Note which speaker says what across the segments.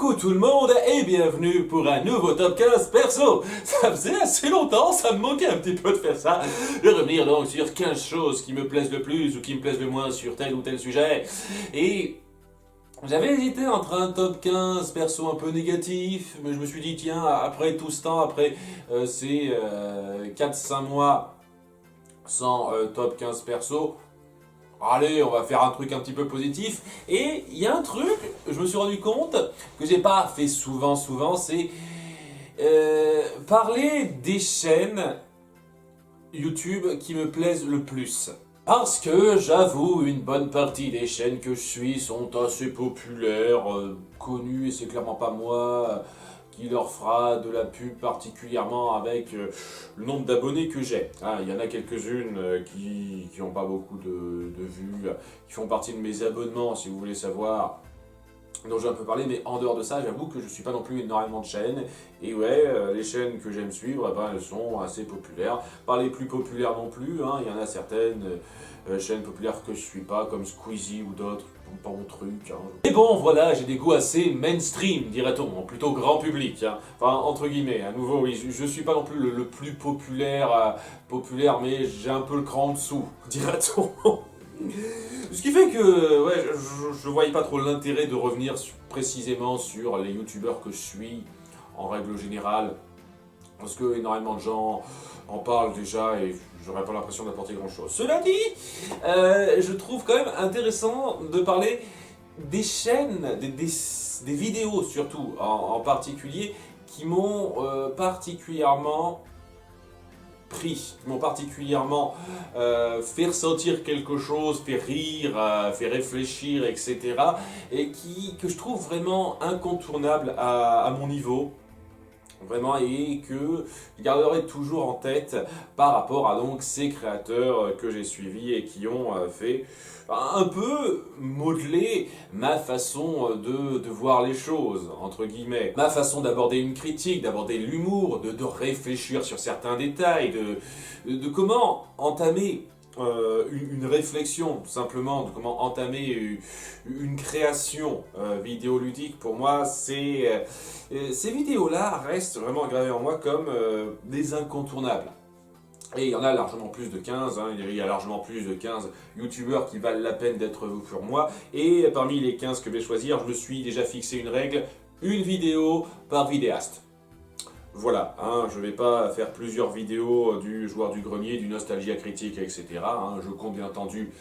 Speaker 1: Coucou tout le monde et bienvenue pour un nouveau top 15 perso. Ça faisait assez longtemps, ça me manquait un petit peu de faire ça. De revenir donc sur 15 choses qui me plaisent le plus ou qui me plaisent le moins sur tel ou tel sujet. Et j'avais hésité entre un top 15 perso un peu négatif, mais je me suis dit tiens, après tout ce temps, après ces 4-5 mois sans top 15 perso, allez, on va faire un truc un petit peu positif. Et il y a un truc, je me suis rendu compte, que j'ai pas fait souvent, c'est parler des chaînes YouTube qui me plaisent le plus. Parce que j'avoue, une bonne partie des chaînes que je suis sont assez populaires, connues, et c'est clairement pas moi qui leur fera de la pub particulièrement avec le nombre d'abonnés que j'ai. Ah, il y en a quelques-unes qui n'ont pas beaucoup de vues, qui font partie de mes abonnements si vous voulez savoir, dont j'ai un peu parlé, mais en dehors de ça, j'avoue que je ne suis pas non plus énormément de chaînes. Et ouais, les chaînes que j'aime suivre, eh ben, elles sont assez populaires. Pas les plus populaires non plus, hein. Il y en a certaines chaînes populaires que je suis pas, comme Squeezie ou d'autres, pas mon truc. Hein. Mais bon, voilà, j'ai des goûts assez mainstream, dirait-on, plutôt grand public. Hein. Enfin, entre guillemets, à nouveau, oui, je suis pas non plus le plus populaire, mais j'ai un peu le cran en dessous, dirait-on. Ce qui fait que ouais, je voyais pas trop l'intérêt de revenir précisément sur les youtubeurs que je suis en règle générale, parce que énormément de gens en parlent déjà et j'aurais pas l'impression d'apporter grand chose. Cela dit, je trouve quand même intéressant de parler des chaînes, des vidéos surtout en particulier, qui m'ont particulièrement pris, qui m'ont particulièrement fait ressentir quelque chose, fait rire, fait réfléchir, etc. Et que je trouve vraiment incontournable à mon niveau. Vraiment, et que je garderai toujours en tête par rapport à donc ces créateurs que j'ai suivis et qui ont fait un peu modeler ma façon de voir les choses, entre guillemets. Ma façon d'aborder une critique, d'aborder l'humour, de réfléchir sur certains détails, de comment entamer une réflexion, tout simplement, de comment entamer une création vidéoludique. Pour moi, ces vidéos-là restent vraiment gravées en moi comme des incontournables. Et il y en a largement plus de 15, hein, il y a largement plus de 15 youtubeurs qui valent la peine d'être vus pour moi. Et parmi les 15 que je vais choisir, je me suis déjà fixé une règle, une vidéo par vidéaste. Voilà, hein, je ne vais pas faire plusieurs vidéos du joueur du grenier, du nostalgia critique, etc. Hein, je compte bien entendu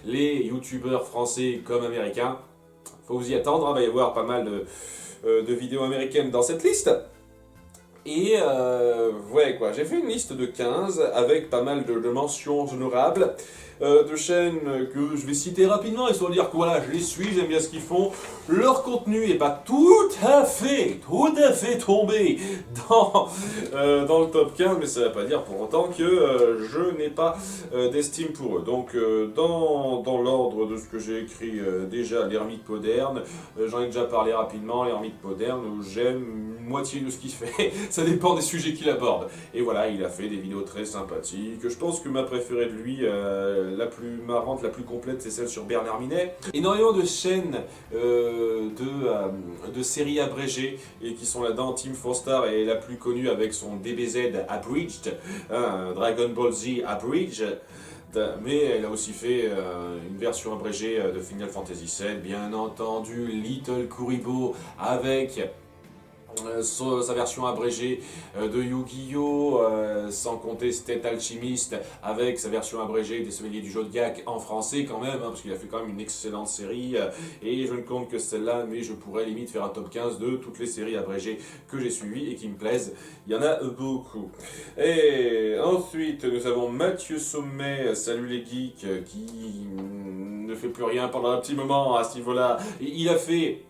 Speaker 1: les youtubeurs français comme américains. Faut vous y attendre, hein, il va y avoir pas mal de vidéos américaines dans cette liste. Et ouais quoi, j'ai fait une liste de 15 avec pas mal de mentions honorables, de chaînes que je vais citer rapidement, histoire de dire que voilà, je les suis, j'aime bien ce qu'ils font. Leur contenu n'est pas tout à fait tombé dans le top 15, mais ça ne veut pas dire pour autant que je n'ai pas d'estime pour eux. Donc dans l'ordre de ce que j'ai écrit déjà, l'ermite moderne, j'en ai déjà parlé rapidement, l'ermite moderne, j'aime moitié de ce qu'il fait, ça dépend des sujets qu'il aborde. Et voilà, il a fait des vidéos très sympathiques. Je pense que ma préférée de lui, la plus marrante, la plus complète, c'est celle sur Bernard Minet. Énormément de chaînes de séries abrégées et qui sont là-dedans. Team 4Star est la plus connue avec son DBZ Abridged, Dragon Ball Z Abridged. Mais elle a aussi fait une version abrégée de Final Fantasy VII, bien entendu Little Kuribo avec sa version abrégée de Yu-Gi-Oh! Sans compter State Alchemist avec sa version abrégée des Chevaliers du Zodiac en français quand même, hein, parce qu'il a fait quand même une excellente série, et je ne compte que celle-là, mais je pourrais limite faire un top 15 de toutes les séries abrégées que j'ai suivies et qui me plaisent. Il y en a beaucoup. Et ensuite, nous avons Mathieu Sommet, Salut les Geeks, qui ne fait plus rien pendant un petit moment à ce niveau-là. Il a fait...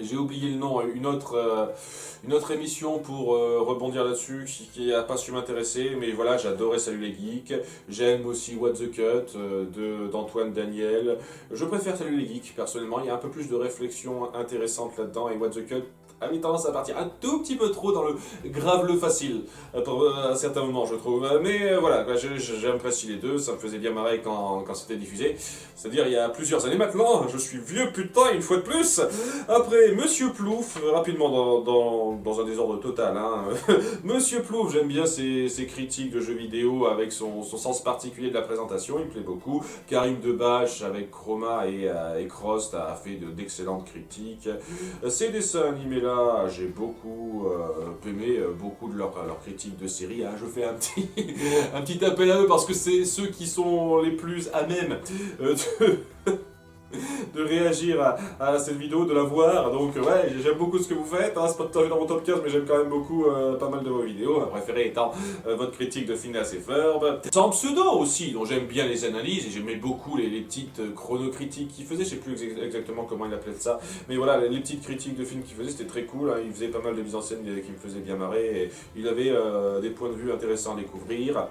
Speaker 1: J'ai oublié le nom, une autre émission pour rebondir là-dessus qui n'a pas su m'intéresser, mais voilà, j'adorais Salut les Geeks. J'aime aussi What the Cut d'Antoine Daniel. Je préfère Salut les Geeks, personnellement, il y a un peu plus de réflexion intéressante là-dedans, et What the Cut avait tendance à partir un tout petit peu trop dans le grave le facile à certains moments, je trouve. Mais voilà, j'apprécie les deux, ça me faisait bien marrer quand c'était diffusé. C'est-à-dire il y a plusieurs années maintenant, je suis vieux putain une fois de plus. Après Monsieur Plouf, rapidement dans un désordre total, hein. Monsieur Plouf, j'aime bien ses critiques de jeux vidéo avec son sens particulier de la présentation, il me plaît beaucoup. Karim Debache avec Chroma et Crost a fait d'excellentes critiques. Ces dessins animés là, j'ai beaucoup aimé beaucoup de leurs critiques de série. Hein. Je fais un petit appel à eux parce que c'est ceux qui sont les plus à même de réagir à cette vidéo, de la voir. Donc ouais, j'aime beaucoup ce que vous faites. Hein. C'est pas tout à fait dans mon top 15, mais j'aime quand même beaucoup pas mal de vos vidéos. Ma préférée étant votre critique de Phineas et Ferb. Sans pseudo aussi, dont j'aime bien les analyses et j'aimais beaucoup les petites chronocritiques qu'il faisait. Je sais plus exactement comment il appelait ça. Mais voilà, les petites critiques de films qu'il faisait, c'était très cool. Hein. Il faisait pas mal de mises en scène qui me faisaient bien marrer. Et il avait des points de vue intéressants à découvrir.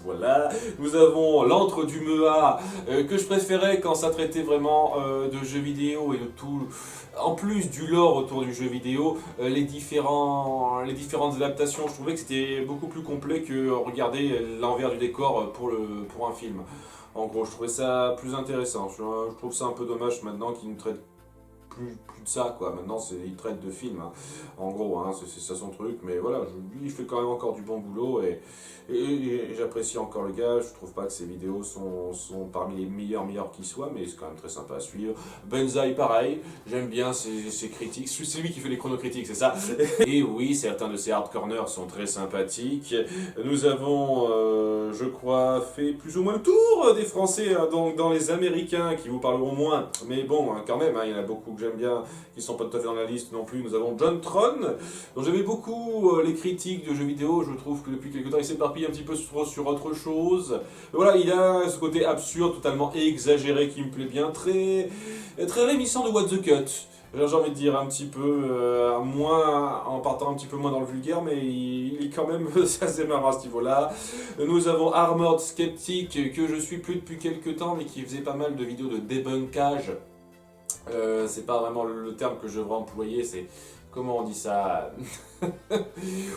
Speaker 1: Voilà, nous avons l'antre du MEA que je préférais quand ça traitait vraiment de jeux vidéo et de tout, en plus du lore autour du jeu vidéo, les différentes adaptations. Je trouvais que c'était beaucoup plus complet que regarder l'envers du décor pour un film. En gros, je trouvais ça plus intéressant. Je trouve ça un peu dommage maintenant qu'ils nous traitent plus de ça, quoi. Maintenant, il traite de films, hein. En gros, hein, c'est ça son truc. Mais voilà, lui, il fait quand même encore du bon boulot et j'apprécie encore le gars. Je trouve pas que ses vidéos sont parmi les meilleurs qui soient, mais c'est quand même très sympa à suivre. Benzaï, pareil, j'aime bien ses critiques. C'est lui qui fait les chronocritiques, c'est ça. Et oui, certains de ses hard corners sont très sympathiques. Nous avons, je crois, fait plus ou moins le tour des Français, hein, donc dans les Américains qui vous parleront moins. Mais bon, hein, quand même, hein, il y en a beaucoup que j'aime bien, qui sont pas tout à fait dans la liste non plus. Nous avons John Tron, dont j'aimais beaucoup les critiques de jeux vidéo. Je trouve que depuis quelques temps, il s'éparpille un petit peu sur autre chose. Mais voilà, il a ce côté absurde, totalement exagéré, qui me plaît bien, très réminiscent de What the Cut. J'ai envie de dire un petit peu moins, en partant un petit peu moins dans le vulgaire, mais il est quand même assez marrant à ce niveau-là. Nous avons Armored Skeptic, que je suis plus depuis quelques temps, mais qui faisait pas mal de vidéos de débunkage. C'est pas vraiment le terme que je devrais employer, c'est comment on dit ça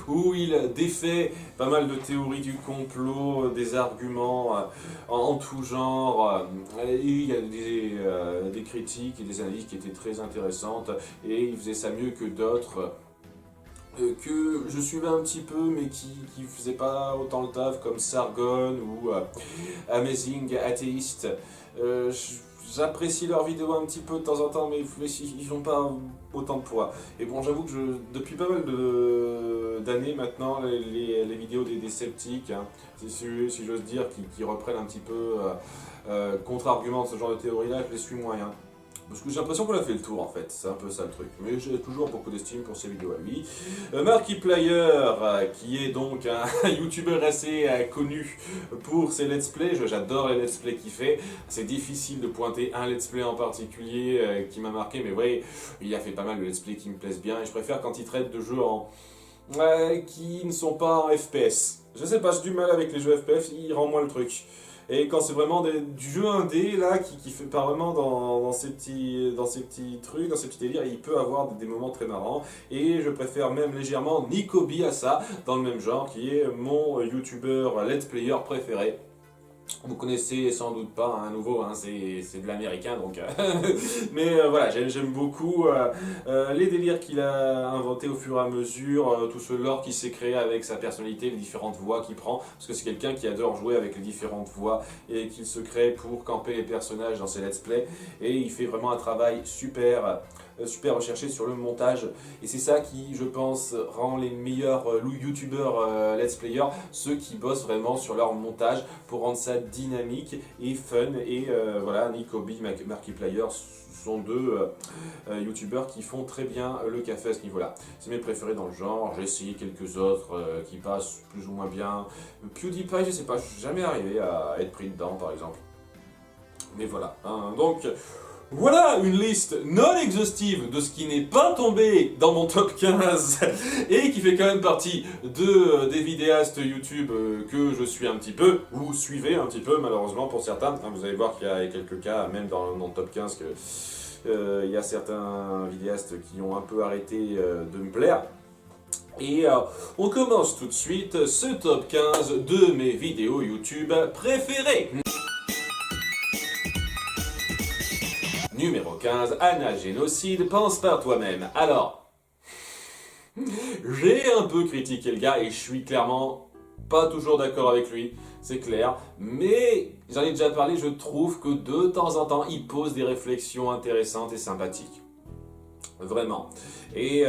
Speaker 1: où il défait pas mal de théories du complot, des arguments en tout genre. Et il y a des critiques et des analyses qui étaient très intéressantes et il faisait ça mieux que d'autres. Que je suivais un petit peu mais qui faisaient pas autant le taf comme Sargon ou Amazing Atheist. J'apprécie leurs vidéos un petit peu de temps en temps, mais ils n'ont pas autant de poids. Et bon, j'avoue que depuis pas mal d'années maintenant, les vidéos des sceptiques, hein, si j'ose dire, qui reprennent un petit peu contre-argument de ce genre de théorie-là, je les suis moyen. Parce que j'ai l'impression qu'on a fait le tour en fait, c'est un peu ça le truc. Mais j'ai toujours beaucoup d'estime pour ses vidéos à lui. Markiplier, qui est donc un youtubeur assez connu pour ses let's play. J'adore les let's play qu'il fait. C'est difficile de pointer un let's play en particulier qui m'a marqué, mais ouais, il a fait pas mal de let's play qui me plaisent bien. Et je préfère quand il traite de jeux qui ne sont pas en FPS. Je sais pas, j'ai du mal avec les jeux FPS, il rend moins le truc. Et quand c'est vraiment du jeu indé, là, qui fait pas vraiment dans ces petits trucs, dans ces petits délires, il peut avoir des moments très marrants. Et je préfère même légèrement Nicobi à ça, dans le même genre, qui est mon youtubeur let's player préféré. Vous connaissez sans doute pas, à nouveau, hein, c'est de l'américain, donc... Mais voilà, j'aime beaucoup les délires qu'il a inventés au fur et à mesure, tout ce lore qui s'est créé avec sa personnalité, les différentes voix qu'il prend, parce que c'est quelqu'un qui adore jouer avec les différentes voix, et qu'il se crée pour camper les personnages dans ses let's play, et il fait vraiment un travail super recherché sur le montage, et c'est ça qui, je pense, rend les meilleurs youtubeurs let's players, ceux qui bossent vraiment sur leur montage pour rendre ça dynamique et fun. Et voilà, Nicobi, Markiplier sont deux youtubeurs qui font très bien le café à ce niveau-là. C'est mes préférés dans le genre. J'ai essayé quelques autres qui passent plus ou moins bien. PewDiePie, je sais pas, je suis jamais arrivé à être pris dedans par exemple. Mais voilà, hein, donc... Voilà une liste non exhaustive de ce qui n'est pas tombé dans mon top 15 et qui fait quand même partie des vidéastes YouTube que je suis un petit peu, ou suivez un petit peu malheureusement pour certains. Vous allez voir qu'il y a quelques cas, même dans le top 15, Il y a certains vidéastes qui ont un peu arrêté de me plaire. Et on commence tout de suite ce top 15 de mes vidéos YouTube préférées. Numéro 15, Anal Génocide, pense par toi-même. Alors, j'ai un peu critiqué le gars et je suis clairement pas toujours d'accord avec lui, c'est clair. Mais j'en ai déjà parlé, je trouve que de temps en temps, il pose des réflexions intéressantes et sympathiques. Vraiment. Et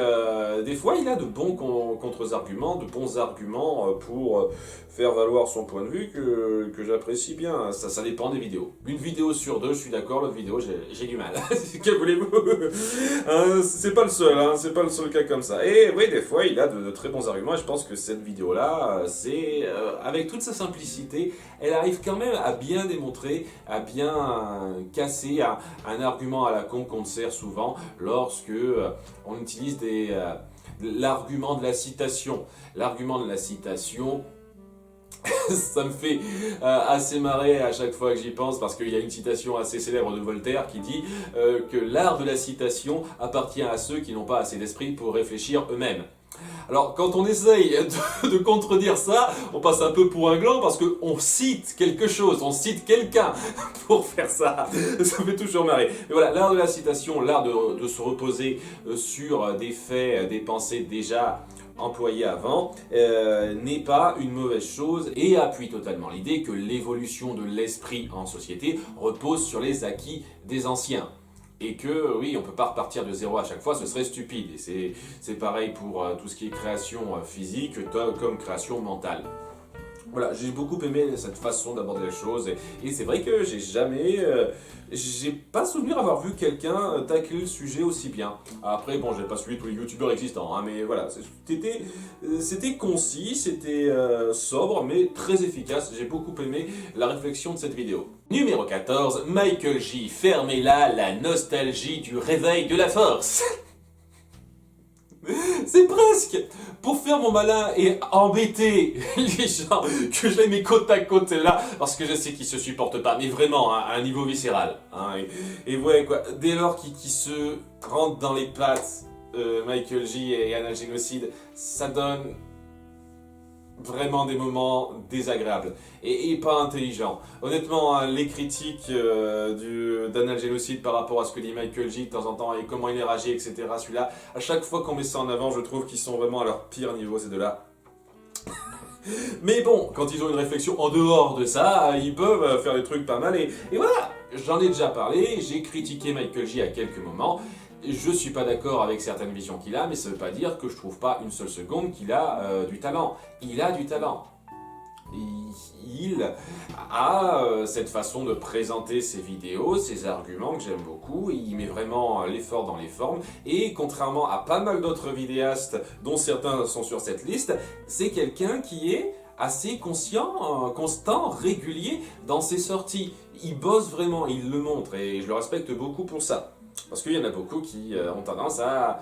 Speaker 1: des fois, il a de bons contre-arguments, de bons arguments pour faire valoir son point de vue que j'apprécie bien. Ça dépend des vidéos. Une vidéo sur deux, je suis d'accord, l'autre vidéo, j'ai du mal. Que voulez-vous? C'est pas le seul, hein, c'est pas le seul cas comme ça. Et oui, des fois, il a de très bons arguments et je pense que cette vidéo-là, c'est avec toute sa simplicité, elle arrive quand même à bien démontrer, à bien casser un argument à la con qu'on te sert souvent lorsque on utilise l'argument de la citation. L'argument de la citation, ça me fait assez marrer à chaque fois que j'y pense parce qu'il y a une citation assez célèbre de Voltaire qui dit que l'art de la citation appartient à ceux qui n'ont pas assez d'esprit pour réfléchir eux-mêmes. Alors, quand on essaye de contredire ça, on passe un peu pour un gland parce qu'on cite quelque chose, on cite quelqu'un pour faire ça. Ça me fait toujours marrer. Mais voilà, l'art de la citation, l'art de se reposer sur des faits, des pensées déjà employées avant, n'est pas une mauvaise chose et appuie totalement l'idée que l'évolution de l'esprit en société repose sur les acquis des anciens. Et que, oui, on ne peut pas repartir de zéro à chaque fois, ce serait stupide. Et c'est pareil pour tout ce qui est création physique comme création mentale. Voilà, j'ai beaucoup aimé cette façon d'aborder les choses. Et c'est vrai que j'ai pas souvenir d'avoir vu quelqu'un tacler le sujet aussi bien. Après, bon, j'ai pas suivi tous les youtubeurs existants, hein, mais voilà, c'était concis, c'était sobre, mais très efficace. J'ai beaucoup aimé la réflexion de cette vidéo. Numéro 14, Michael J. Fermez-la, la nostalgie du réveil de la force. C'est presque pour faire mon malin et embêter les gens que je les mets côte à côte là, parce que je sais qu'ils se supportent pas, mais vraiment hein, à un niveau viscéral. Hein, et ouais, quoi, dès lors qu'ils se rentrent dans les pattes, Michael J et Anal Génocide, ça donne vraiment des moments désagréables et pas intelligents. Honnêtement, hein, les critiques d'Anal Génocide par rapport à ce que dit Michael J de temps en temps et comment il est ragé, etc. Celui-là, à chaque fois qu'on met ça en avant, je trouve qu'ils sont vraiment à leur pire niveau, ces deux-là. Mais bon, quand ils ont une réflexion en dehors de ça, ils peuvent faire des trucs pas mal et voilà, j'en ai déjà parlé, j'ai critiqué Michael J à quelques moments. Je suis pas d'accord avec certaines visions qu'il a, mais ça veut pas dire que je trouve pas une seule seconde qu'il a du talent. Il a du talent. Il a cette façon de présenter ses vidéos, ses arguments que j'aime beaucoup. Il met vraiment l'effort dans les formes. Et contrairement à pas mal d'autres vidéastes, dont certains sont sur cette liste, c'est quelqu'un qui est assez conscient, constant, régulier dans ses sorties. Il bosse vraiment, il le montre et je le respecte beaucoup pour ça. Parce qu'il y en a beaucoup qui ont tendance à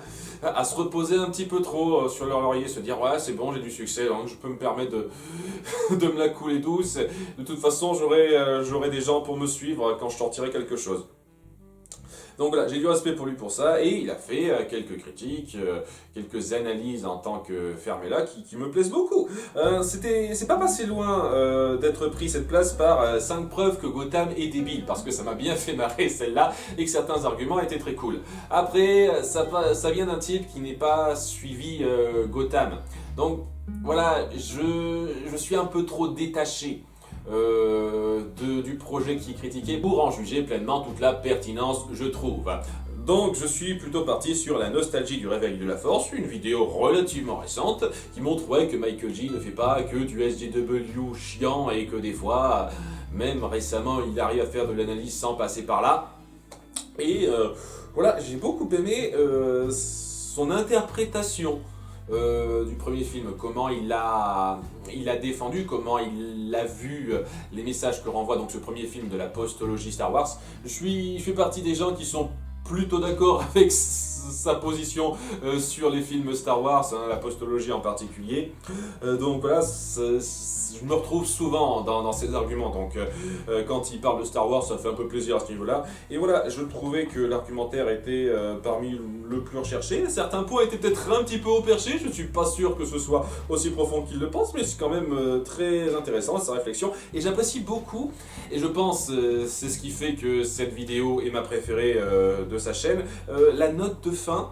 Speaker 1: se reposer un petit peu trop sur leur laurier, se dire ouais c'est bon j'ai du succès donc je peux me permettre de me la couler douce, de toute façon j'aurai des gens pour me suivre quand je sortirai quelque chose. Donc voilà, j'ai du respect pour lui pour ça, et il a fait quelques critiques, quelques analyses en tant que Fermez-la qui me plaisent beaucoup. C'est pas passé loin d'être pris cette place par 5 preuves que Gotham est débile, parce que ça m'a bien fait marrer celle-là, et que certains arguments étaient très cool. Après, ça vient d'un type qui n'est pas suivi Gotham. Donc voilà, je suis un peu trop détaché du projet qui est critiqué pour en juger pleinement toute la pertinence, je trouve. Donc je suis plutôt parti sur la nostalgie du réveil de la force, une vidéo relativement récente qui montre que Michael J ne fait pas que du SJW chiant et que des fois, même récemment, il arrive à faire de l'analyse sans passer par là. Et voilà, j'ai beaucoup aimé son interprétation du premier film, comment il a défendu, comment il a vu les messages que renvoie donc ce premier film de la postologie Star Wars. Je fais partie des gens qui sont plutôt d'accord avec sa position sur les films Star Wars, hein, la postologie en particulier. Donc voilà, je me retrouve souvent dans ces arguments. Donc quand il parle de Star Wars, ça fait un peu plaisir à ce niveau-là. Et voilà, je trouvais que l'argumentaire était parmi le plus recherché. Certains points étaient peut-être un petit peu haut perché. Je ne suis pas sûr que ce soit aussi profond qu'il le pense, mais c'est quand même très intéressant sa réflexion. Et j'apprécie beaucoup. Et je pense c'est ce qui fait que cette vidéo est ma préférée de sa chaîne. La note de fin,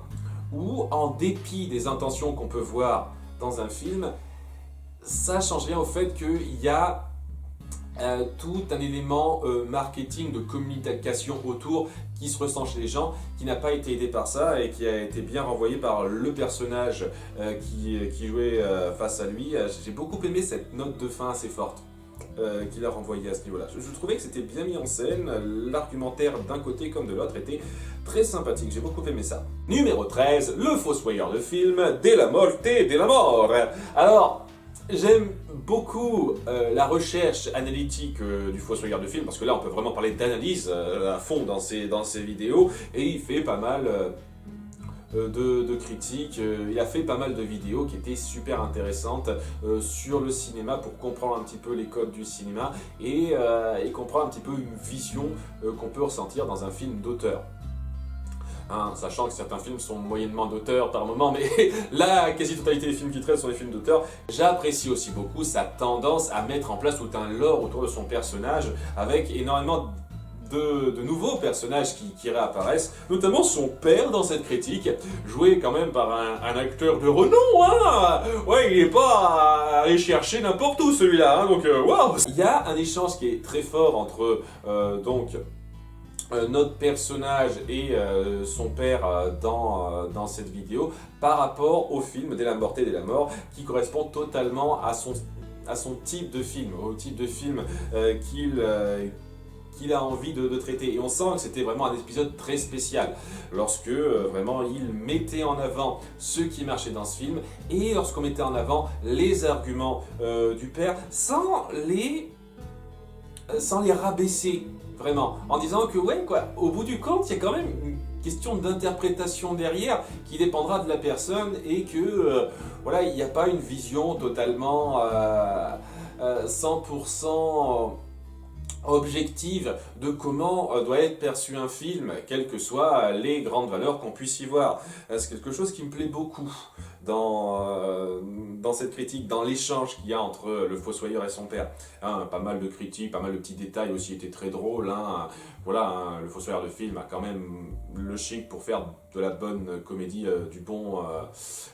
Speaker 1: où en dépit des intentions qu'on peut voir dans un film, ça change rien au fait qu'il y a tout un élément marketing de communication autour qui se ressent chez les gens, qui n'a pas été aidé par ça et qui a été bien renvoyé par le personnage qui jouait face à lui. J'ai beaucoup aimé cette note de fin assez forte qu'il a renvoyée à ce niveau-là. Je trouvais que c'était bien mis en scène, l'argumentaire d'un côté comme de l'autre était très sympathique, j'ai beaucoup aimé ça. Numéro 13, le fossoyeur de film, Della Morte, Della Mort. Alors, j'aime beaucoup la recherche analytique du fossoyeur de film, parce que là on peut vraiment parler d'analyse à fond dans ses vidéos, et il fait pas mal de critiques, il a fait pas mal de vidéos qui étaient super intéressantes sur le cinéma pour comprendre un petit peu les codes du cinéma et comprendre un petit peu une vision qu'on peut ressentir dans un film d'auteur. Hein, sachant que certains films sont moyennement d'auteur par moment, mais la quasi-totalité des films qu'il traite sont des films d'auteur. J'apprécie aussi beaucoup sa tendance à mettre en place tout un lore autour de son personnage, avec énormément de nouveaux personnages qui réapparaissent, notamment son père dans cette critique, joué quand même par un acteur de renom, hein. Ouais, il est pas allé chercher n'importe où celui-là, hein, donc waouh. Il y a un échange qui est très fort entre notre personnage et son père dans cette vidéo par rapport au film Della Morte Della Mort, qui correspond totalement à son type de film, au type de film qu'il a envie de traiter. Et on sent que c'était vraiment un épisode très spécial, lorsque vraiment il mettait en avant ce qui marchait dans ce film, et lorsqu'on mettait en avant les arguments du père, sans les rabaisser, vraiment, en disant que ouais, quoi, au bout du compte, il y a quand même une question d'interprétation derrière qui dépendra de la personne, et que voilà, il n'y a pas une vision totalement 100% objective de comment doit être perçu un film, quelles que soient les grandes valeurs qu'on puisse y voir. C'est quelque chose qui me plaît beaucoup dans cette critique, dans l'échange qu'il y a entre le fossoyeur et son père. Hein, pas mal de critiques, pas mal de petits détails aussi étaient très drôles. Hein. Voilà, hein, le fossoyeur de film a quand même le chic pour faire de la bonne comédie, du bon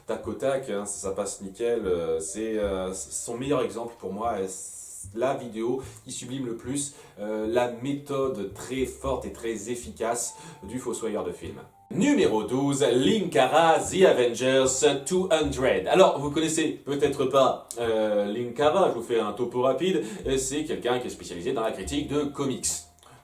Speaker 1: tac au tac, hein, ça passe nickel. C'est son meilleur exemple pour moi. La vidéo qui sublime le plus la méthode très forte et très efficace du fossoyeur de film. Numéro 12, Linkara, The Avengers 200. Alors, vous connaissez peut-être pas Linkara, je vous fais un topo rapide. C'est quelqu'un qui est spécialisé dans la critique de comics.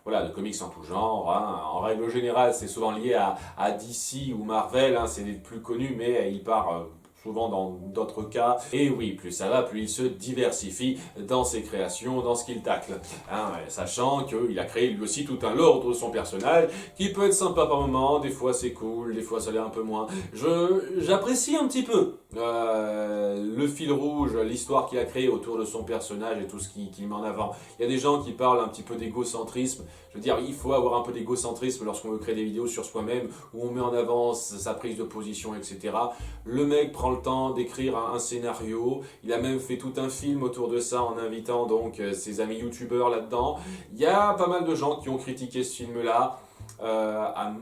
Speaker 1: Voilà, de comics en tout genre, hein. En règle générale, c'est souvent lié à DC ou Marvel, hein, c'est les plus connus, mais il part souvent dans d'autres cas. Et oui, plus ça va, plus il se diversifie dans ses créations, dans ce qu'il tacle. Hein, sachant qu'il a créé lui aussi tout un lore autour de son personnage, qui peut être sympa par moments, des fois c'est cool, des fois ça l'est un peu moins. J'apprécie un petit peu le fil rouge, l'histoire qu'il a créée autour de son personnage et tout ce qu'il met en avant. Il y a des gens qui parlent un petit peu d'égocentrisme. Je veux dire, il faut avoir un peu d'égocentrisme lorsqu'on veut créer des vidéos sur soi-même, où on met en avant sa prise de position, etc. Le mec prend le temps d'écrire un scénario, il a même fait tout un film autour de ça en invitant donc ses amis youtubeurs là-dedans. Il y a pas mal de gens qui ont critiqué ce film-là,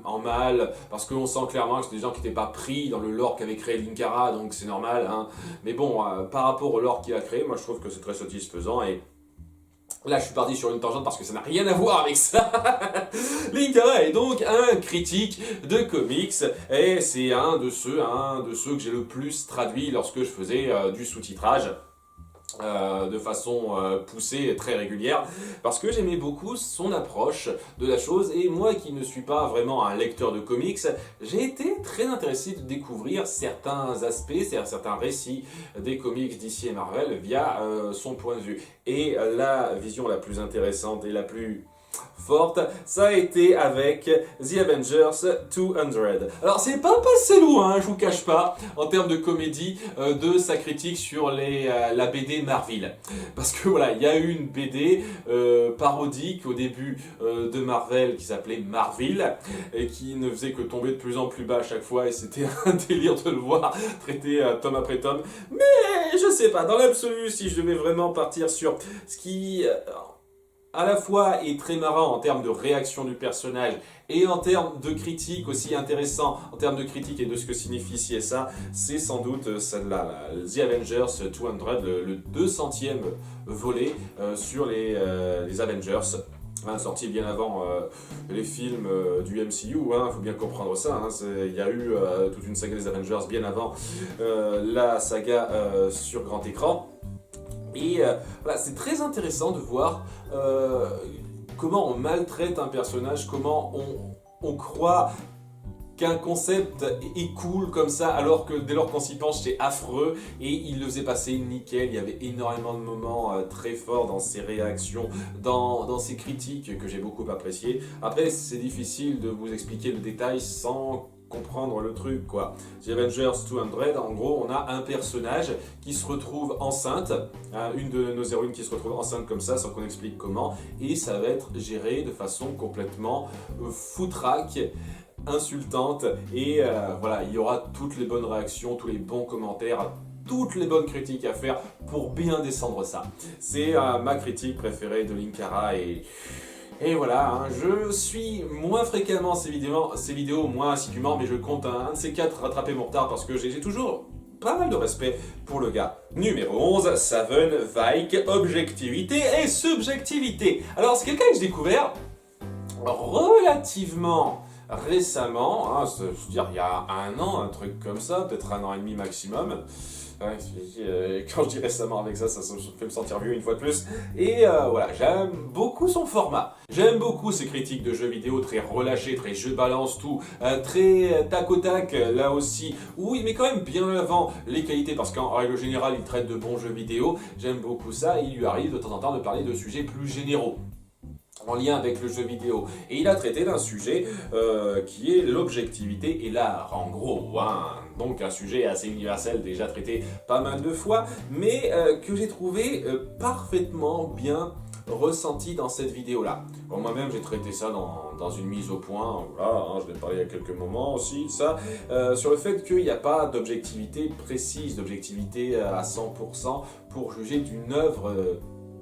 Speaker 1: en mal, parce qu'on sent clairement que c'est des gens qui n'étaient pas pris dans le lore qu'avait créé Linkara, donc c'est normal, hein. Mais bon, par rapport au lore qu'il a créé, moi je trouve que c'est très satisfaisant. Et là, je suis parti sur une tangente parce que ça n'a rien à voir avec ça. Linkara est donc un critique de comics, et c'est un de ceux que j'ai le plus traduit lorsque je faisais du sous-titrage. De façon poussée et très régulière, parce que j'aimais beaucoup son approche de la chose. Et moi qui ne suis pas vraiment un lecteur de comics, j'ai été très intéressé de découvrir certains aspects, c'est-à-dire certains récits des comics DC et Marvel via son point de vue. Et la vision la plus intéressante et la plus forte, ça a été avec The Avengers 200. Alors c'est pas passé loin, je vous cache pas, en termes de comédie, de sa critique sur la BD Marvel. Parce que voilà, il y a eu une BD parodique au début de Marvel qui s'appelait Marvel, et qui ne faisait que tomber de plus en plus bas à chaque fois, et c'était un délire de le voir traité tome après tome. Mais je sais pas, dans l'absolu, si je devais vraiment partir sur ce qui à la fois est très marrant en termes de réaction du personnage et en termes de critique aussi intéressant en termes de critique et de ce que signifie ci et ça, c'est sans doute celle-là, The Avengers 200, le 200e volet sur les Avengers. Sorti bien avant les films du MCU, faut bien comprendre ça. Il y a eu toute une saga des Avengers bien avant la saga sur grand écran. Et voilà, c'est très intéressant de voir comment on maltraite un personnage, comment on croit qu'un concept est cool comme ça, alors que dès lors qu'on s'y penche, c'est affreux, et il le faisait passer nickel. Il y avait énormément de moments très forts dans ses réactions, dans ses critiques que j'ai beaucoup appréciées. Après, c'est difficile de vous expliquer le détail sans comprendre le truc, quoi. The Avengers 200, en gros, on a un personnage qui se retrouve enceinte, une de nos héroïnes qui se retrouve enceinte comme ça, sans qu'on explique comment, et ça va être géré de façon complètement foutraque, insultante, et voilà, il y aura toutes les bonnes réactions, tous les bons commentaires, toutes les bonnes critiques à faire pour bien descendre ça. C'est ma critique préférée de Linkara, et voilà, je suis moins fréquemment ces vidéos, moins assidûment, mais je compte un de ces quatre rattraper mon retard parce que j'ai toujours pas mal de respect pour le gars. Numéro 11, Saven, Vaik, objectivité et subjectivité. Alors c'est quelqu'un que j'ai découvert relativement récemment, je veux dire il y a un an, un truc comme ça, peut-être un an et demi maximum. Quand je dis récemment avec ça me fait me sentir vieux une fois de plus. Et voilà, j'aime beaucoup son format. J'aime beaucoup ses critiques de jeux vidéo très relâchées, très je balance tout, très tac au tac, là aussi, où il met quand même bien en avant les qualités, parce qu'en règle générale, il traite de bons jeux vidéo. J'aime beaucoup ça, et il lui arrive de temps en temps de parler de sujets plus généraux en lien avec le jeu vidéo. Et il a traité d'un sujet qui est l'objectivité et l'art, en gros. Donc un sujet assez universel, déjà traité pas mal de fois, mais que j'ai trouvé parfaitement bien ressenti dans cette vidéo-là. Bon, moi-même, j'ai traité ça dans une mise au point, voilà, je vais parler il y a quelques moments aussi, ça, sur le fait qu'il n'y a pas d'objectivité précise, d'objectivité à 100% pour juger d'une œuvre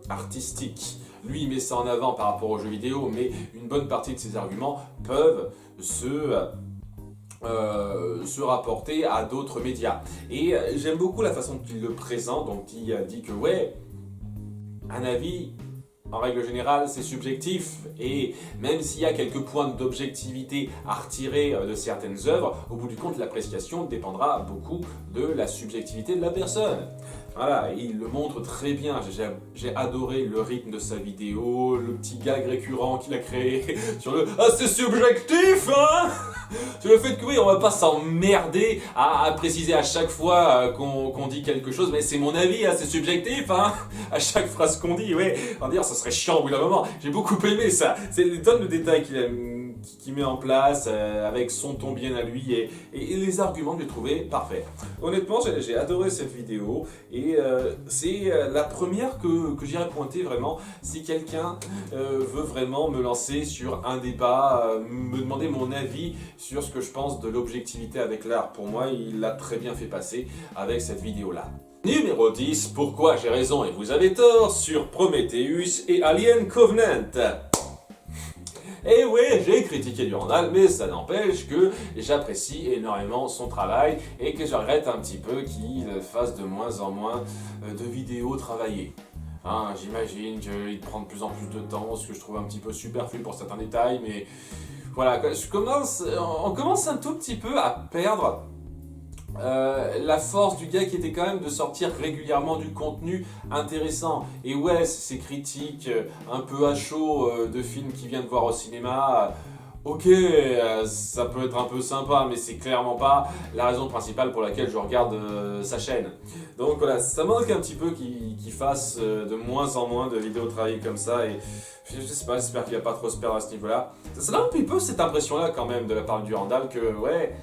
Speaker 1: artistique. Lui, il met ça en avant par rapport aux jeux vidéo, mais une bonne partie de ses arguments peuvent se rapporter à d'autres médias. Et j'aime beaucoup la façon dont il le présente, donc il dit que ouais, un avis, en règle générale, c'est subjectif, et même s'il y a quelques points d'objectivité à retirer de certaines œuvres, au bout du compte, l'appréciation dépendra beaucoup de la subjectivité de la personne. Voilà, il le montre très bien. J'ai adoré le rythme de sa vidéo, le petit gag récurrent qu'il a créé sur le « Ah, c'est subjectif, hein !» Sur le fait que oui, on va pas s'emmerder à préciser à chaque fois qu'on dit quelque chose, mais c'est mon avis, c'est subjectif, hein. À chaque phrase qu'on dit, ouais, on va dire, ça serait chiant au bout d'un moment. J'ai beaucoup aimé ça. C'est des tonnes de détails qu'il met en place avec son ton bien à lui, et les arguments que j'ai trouvé parfaits. Honnêtement, j'ai adoré cette vidéo, et c'est la première que j'irais pointer vraiment si quelqu'un veut vraiment me lancer sur un débat, me demander mon avis sur ce que je pense de l'objectivité avec l'art. Pour moi, il l'a très bien fait passer avec cette vidéo-là. Numéro 10, pourquoi j'ai raison et vous avez tort sur Prometheus et Alien Covenant. Et oui, j'ai critiqué Durandal, mais ça n'empêche que j'apprécie énormément son travail et que je regrette un petit peu qu'il fasse de moins en moins de vidéos travaillées. J'imagine qu'il prend de plus en plus de temps, ce que je trouve un petit peu superflu pour certains détails, mais voilà, on commence un tout petit peu à perdre la force du gars qui était quand même de sortir régulièrement du contenu intéressant. Et ouais, ces critiques un peu à chaud de films qu'il vient de voir au cinéma, Ok, ça peut être un peu sympa, mais c'est clairement pas la raison principale pour laquelle je regarde sa chaîne. Donc voilà, ça manque un petit peu qu'il fasse de moins en moins de vidéos travaillées comme ça, et je sais pas, j'espère qu'il va pas trop se perdre à ce niveau-là. Ça donne un petit peu cette impression-là quand même de la part du Randall que, ouais,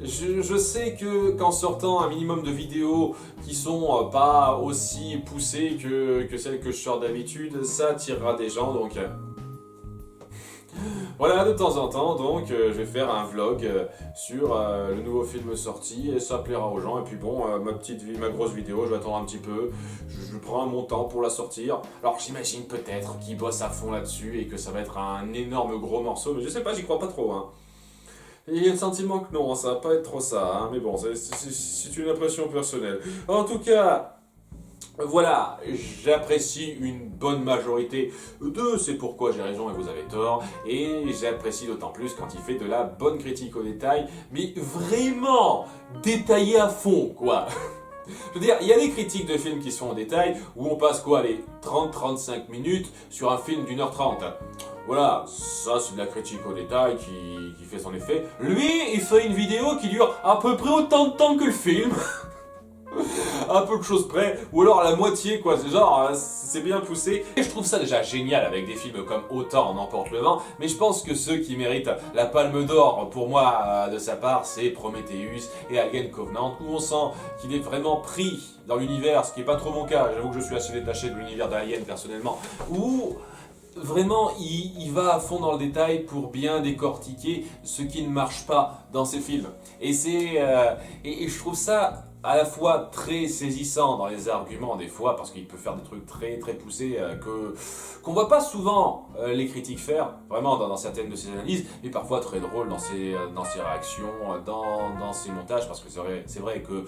Speaker 1: je sais que qu'en sortant un minimum de vidéos qui sont pas aussi poussées que celles que je sors d'habitude, ça attirera des gens, donc... Voilà, de temps en temps, donc, je vais faire un vlog sur le nouveau film sorti et ça plaira aux gens. Et puis bon, ma grosse vidéo, je vais attendre un petit peu, je prends mon temps pour la sortir. Alors j'imagine peut-être qu'ils bossent à fond là-dessus et que ça va être un énorme gros morceau, mais je sais pas, j'y crois pas trop, hein. Et il y a le sentiment que non, ça va pas être trop ça, hein, mais bon, c'est une impression personnelle. En tout cas... Voilà, j'apprécie une bonne majorité de C'est pourquoi j'ai raison et vous avez tort, et j'apprécie d'autant plus quand il fait de la bonne critique au détail, mais vraiment détaillé à fond, quoi. Je veux dire, il y a des critiques de films qui sont en détail, où on passe quoi, les 30-35 minutes sur un film d'1h30. Voilà, ça c'est de la critique au détail qui fait son effet. Lui, il fait une vidéo qui dure à peu près autant de temps que le film. Un peu de choses près, ou alors à la moitié quoi, c'est genre, c'est bien poussé. Et je trouve ça déjà génial avec des films comme Autant en emporte le vent, mais je pense que ceux qui méritent la palme d'or pour moi de sa part, c'est Prometheus et Alien Covenant, où on sent qu'il est vraiment pris dans l'univers, ce qui n'est pas trop mon cas, j'avoue que je suis assez détaché de l'univers d'Alien personnellement, où... Vraiment, il va à fond dans le détail pour bien décortiquer ce qui ne marche pas dans ses films. Et et je trouve ça à la fois très saisissant dans les arguments des fois, parce qu'il peut faire des trucs très très poussés qu'on voit pas souvent les critiques faire, vraiment dans certaines de ses analyses, mais parfois très drôle dans ses réactions, dans ses montages, parce que c'est vrai que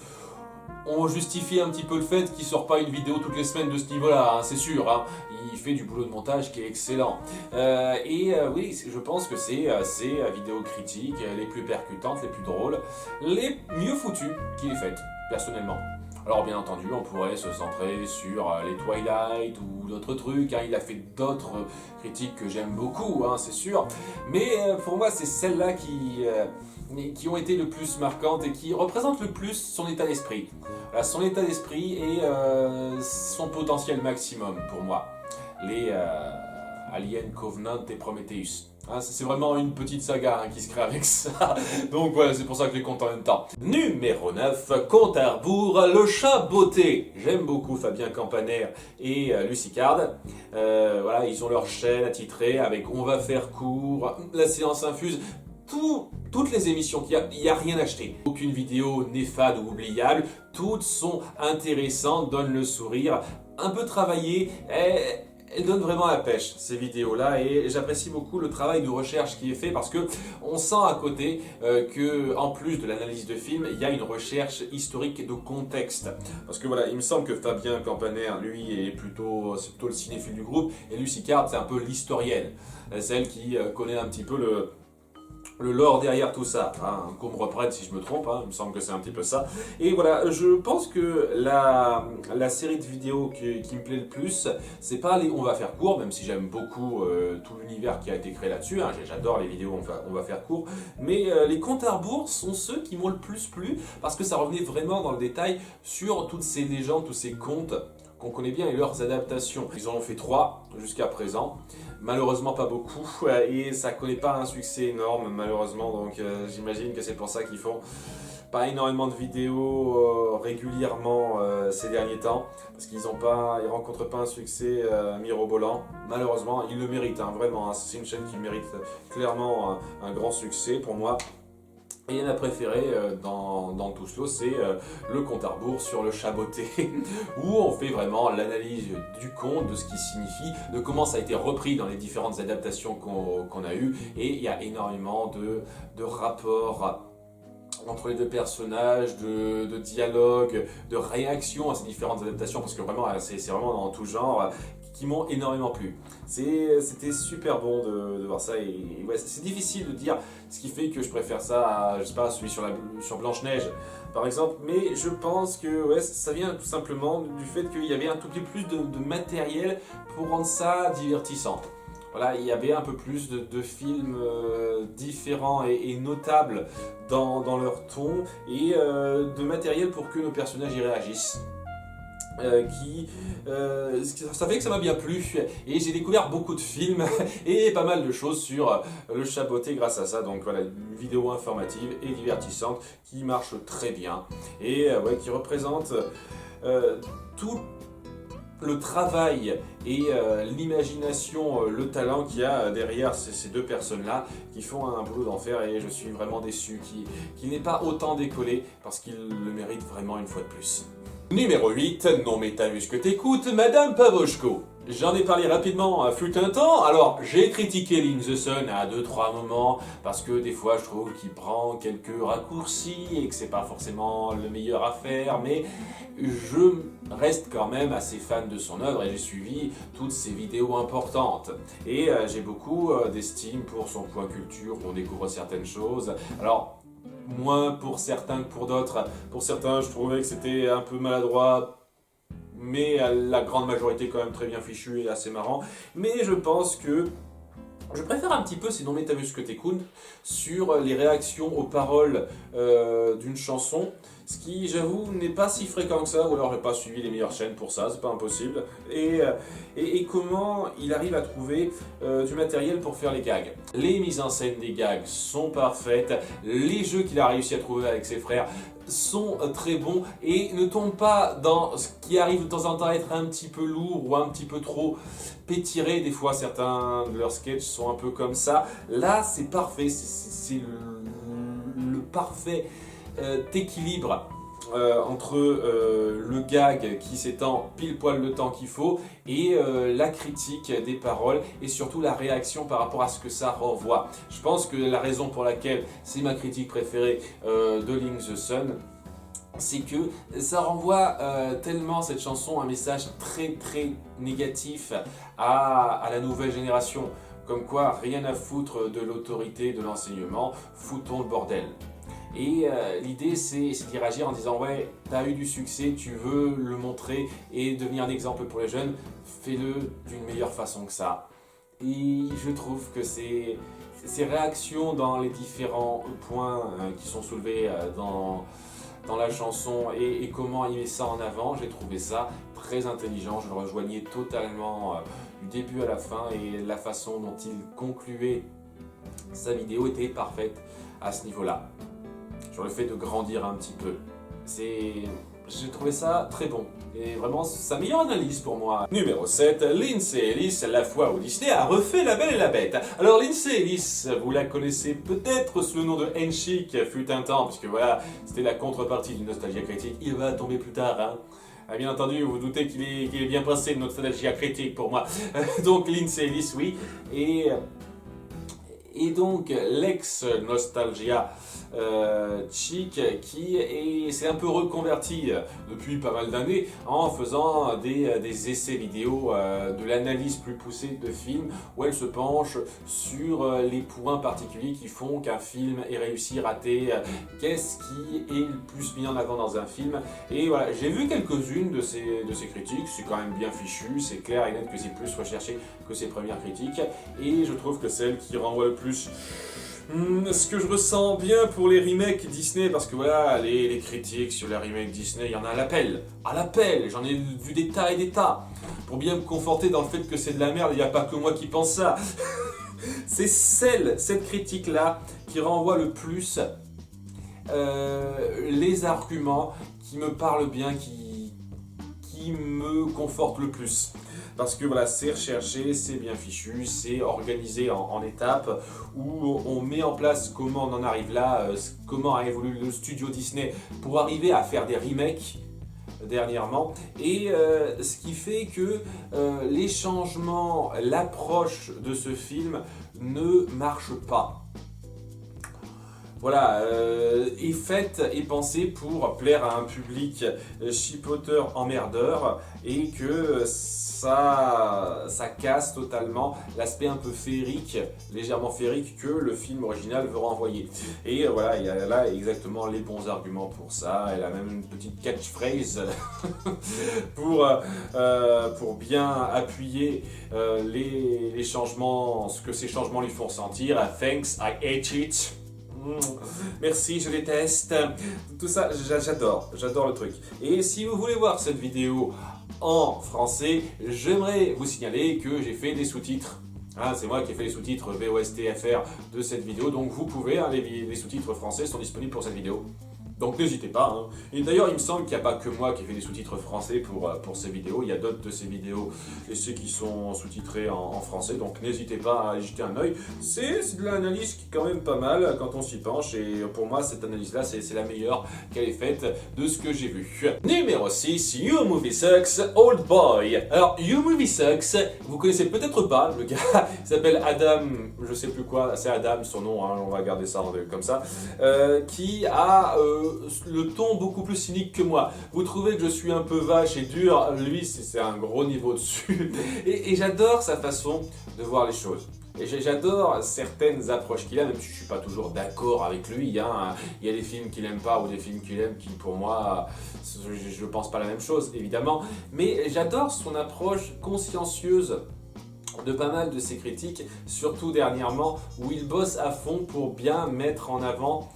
Speaker 1: on justifie un petit peu le fait qu'il sort pas une vidéo toutes les semaines de ce niveau-là, hein, c'est sûr. Hein. Il fait du boulot de montage qui est excellent. Oui, je pense que c'est ces vidéos critiques les plus percutantes, les plus drôles, les mieux foutues qu'il ait faites, personnellement. Alors bien entendu, on pourrait se centrer sur les Twilight ou d'autres trucs. Hein. Il a fait d'autres critiques que j'aime beaucoup, hein, c'est sûr. Mais pour moi, c'est celles-là qui ont été le plus marquantes et qui représentent le plus son état d'esprit. Voilà, son état d'esprit et son potentiel maximum pour moi. Les Alien, Covenant et Prometheus. Hein, c'est vraiment une petite saga qui se crée avec ça. Donc voilà, c'est pour ça que je les compte en même temps. Numéro 9, Compte à rebours, le chat beauté. J'aime beaucoup Fabien Campaner et Lucie Card. Voilà, ils ont leur chaîne attitrée avec On va faire court, La séance infuse. Toutes les émissions qu'il y a, il n'y a rien acheté. Aucune vidéo n'est fade ou oubliable. Toutes sont intéressantes, donnent le sourire, un peu travaillées. Elles donnent vraiment la pêche, ces vidéos-là, et j'apprécie beaucoup le travail de recherche qui est fait parce que on sent à côté que, en plus de l'analyse de film, il y a une recherche historique de contexte. Parce que voilà, il me semble que Fabien Campaner, lui, c'est plutôt le cinéphile du groupe, et Lucie Card, c'est un peu l'historienne, celle qui connaît un petit peu le lore derrière tout ça, hein, qu'on me reprenne si je me trompe, hein, il me semble que c'est un petit peu ça. Et voilà, je pense que la série de vidéos qui me plaît le plus, c'est pas les On va faire court, même si j'aime beaucoup tout l'univers qui a été créé là-dessus, hein, j'adore les vidéos on va faire court, mais les comptes à rebours sont ceux qui m'ont le plus plu, parce que ça revenait vraiment dans le détail sur toutes ces légendes, tous ces contes qu'on connaît bien et leurs adaptations. Ils en ont fait 3 jusqu'à présent, malheureusement pas beaucoup, et ça connaît pas un succès énorme malheureusement, donc j'imagine que c'est pour ça qu'ils font pas énormément de vidéos régulièrement ces derniers temps, parce qu'ils rencontrent pas un succès mirobolant. Malheureusement, ils le méritent, hein, vraiment, hein, c'est une chaîne qui mérite clairement un grand succès pour moi. Et il y en a préféré dans tout cela, c'est le compte à rebours sur le chat beauté, où on fait vraiment l'analyse du conte, de ce qu'il signifie, de comment ça a été repris dans les différentes adaptations qu'on a eues, et il y a énormément de rapports entre les deux personnages, de dialogue, de réaction à ces différentes adaptations, parce que vraiment, c'est vraiment dans tout genre, qui m'ont énormément plu. C'était super bon de voir ça, et ouais, c'est difficile de dire ce qui fait que je préfère ça à, je sais pas, celui sur Blanche-Neige, par exemple, mais je pense que ouais, ça vient tout simplement du fait qu'il y avait un tout petit peu plus de matériel pour rendre ça divertissant. voilà, il y avait un peu plus de films différents et notables dans leur ton et de matériel pour que nos personnages y réagissent. Ça fait que ça m'a bien plu et j'ai découvert beaucoup de films et pas mal de choses sur le chaboté grâce à ça. Donc voilà, une vidéo informative et divertissante qui marche très bien et ouais, qui représente tout le travail et l'imagination, le talent qu'il y a derrière ces deux personnes-là qui font un boulot d'enfer et je suis vraiment déçu qu'il n'ait pas autant décollé parce qu'il le mérite vraiment une fois de plus. Numéro 8, non mais t'as vu ce que t'écoutes, Madame Pavoshko. J'en ai parlé rapidement, fut un temps, alors j'ai critiqué Link the Sun à 2-3 moments, parce que des fois je trouve qu'il prend quelques raccourcis et que c'est pas forcément le meilleur à faire, mais je reste quand même assez fan de son œuvre et j'ai suivi toutes ses vidéos importantes. Et j'ai beaucoup d'estime pour son point culture, on découvre certaines choses. Alors, moins pour certains que pour d'autres. Pour certains, je trouvais que c'était un peu maladroit, mais la grande majorité quand même très bien fichu et assez marrant. Mais je pense que je préfère un petit peu, sinon mais t'as vu ce que t'écoutes, sur les réactions aux paroles d'une chanson, ce qui, j'avoue, n'est pas si fréquent que ça, ou alors j'ai pas suivi les meilleures chaînes pour ça, c'est pas impossible. Et comment il arrive à trouver du matériel pour faire les gags. Les mises en scène des gags sont parfaites, les jeux qu'il a réussi à trouver avec ses frères sont très bons et ne tombent pas dans ce qui arrive de temps en temps à être un petit peu lourd ou un petit peu trop pétiré. Des fois, certains de leurs sketchs sont un peu comme ça. Là, c'est parfait, c'est le parfait équilibre entre le gag qui s'étend pile poil le temps qu'il faut et la critique des paroles et surtout la réaction par rapport à ce que ça renvoie. Je pense que la raison pour laquelle c'est ma critique préférée de Link the Sun, c'est que ça renvoie tellement cette chanson un message très très négatif à la nouvelle génération. Comme quoi, rien à foutre de l'autorité, de l'enseignement, foutons le bordel. Et l'idée c'est d'y réagir en disant ouais, t'as eu du succès, tu veux le montrer et devenir un exemple pour les jeunes, fais-le d'une meilleure façon que ça. Et je trouve que ces réactions dans les différents points qui sont soulevés dans la chanson et comment il met ça en avant, j'ai trouvé ça très intelligent, je le rejoignais totalement du début à la fin et la façon dont il concluait sa vidéo était parfaite à ce niveau-là. Sur le fait de grandir un petit peu. J'ai trouvé ça très bon. Et vraiment, sa meilleure analyse pour moi. Numéro 7, Lindsay Ellis, la fois où Disney a refait La Belle et la Bête. Alors Lindsay Ellis, vous la connaissez peut-être sous le nom de Henchic, fut un temps, puisque voilà, c'était la contrepartie d'une nostalgie critique. Il va tomber plus tard, hein. Ah, bien entendu, vous doutez qu'il est bien passé de nostalgie critique pour moi. Donc Lindsay Ellis, oui. Et donc l'ex-nostalgia chic qui s'est un peu reconverti depuis pas mal d'années en faisant des essais vidéo, de l'analyse plus poussée de films où elle se penche sur les points particuliers qui font qu'un film est réussi, raté, qu'est-ce qui est le plus mis en avant dans un film. Et voilà, j'ai vu quelques-unes de ces critiques, c'est quand même bien fichu, c'est clair et net que c'est plus recherché que ses premières critiques et je trouve que celle qui renvoie le plus ce que je ressens bien pour les remakes Disney, parce que voilà, les critiques sur les remakes Disney, il y en a à l'appel, j'en ai vu des tas et des tas, pour bien me conforter dans le fait que c'est de la merde, il n'y a pas que moi qui pense ça. C'est cette critique-là qui renvoie le plus les arguments qui me parlent bien, qui me confortent le plus. Parce que voilà, c'est recherché, c'est bien fichu, c'est organisé en étapes où on met en place comment on en arrive là, comment a évolué le studio Disney pour arriver à faire des remakes dernièrement. Et ce qui fait que les changements, l'approche de ce film ne marche pas. voilà, est faite et pensée pour plaire à un public chipoteur emmerdeur et que ça casse totalement l'aspect un peu féerique, légèrement féerique que le film original veut renvoyer. Et voilà, il y a là exactement les bons arguments pour ça. Elle a même une petite catchphrase pour bien appuyer les changements, ce que ces changements lui font ressentir. Thanks, I hate it. Merci, je déteste. Tout ça, j'adore le truc. Et si vous voulez voir cette vidéo en français, j'aimerais vous signaler que j'ai fait des sous-titres. Hein, c'est moi qui ai fait les sous-titres VOSTFR de cette vidéo, donc vous pouvez, hein, les sous-titres français sont disponibles pour cette vidéo. Donc n'hésitez pas. Hein. Et d'ailleurs, il me semble qu'il n'y a pas que moi qui ai fait des sous-titres français pour ces vidéos. Il y a d'autres de ces vidéos et ceux qui sont sous-titrés en français. Donc n'hésitez pas à y jeter un œil. C'est de l'analyse qui est quand même pas mal quand on s'y penche. Et pour moi, cette analyse-là, c'est la meilleure qu'elle ait faite de ce que j'ai vu. Numéro 6, You Movie Sucks, Old Boy. Alors, You Movie Sucks, vous connaissez peut-être pas. Le gars s'appelle Adam, je sais plus quoi. C'est Adam, son nom, hein, on va garder ça comme ça. Qui a... le ton beaucoup plus cynique que moi. Vous trouvez que je suis un peu vache et dur, lui c'est un gros niveau dessus. Et j'adore sa façon de voir les choses. Et j'adore certaines approches qu'il a, même si je ne suis pas toujours d'accord avec lui. Hein. Il y a des films qu'il n'aime pas ou des films qu'il aime qui pour moi, je ne pense pas la même chose évidemment. Mais j'adore son approche consciencieuse de pas mal de ses critiques, surtout dernièrement, où il bosse à fond pour bien mettre en avant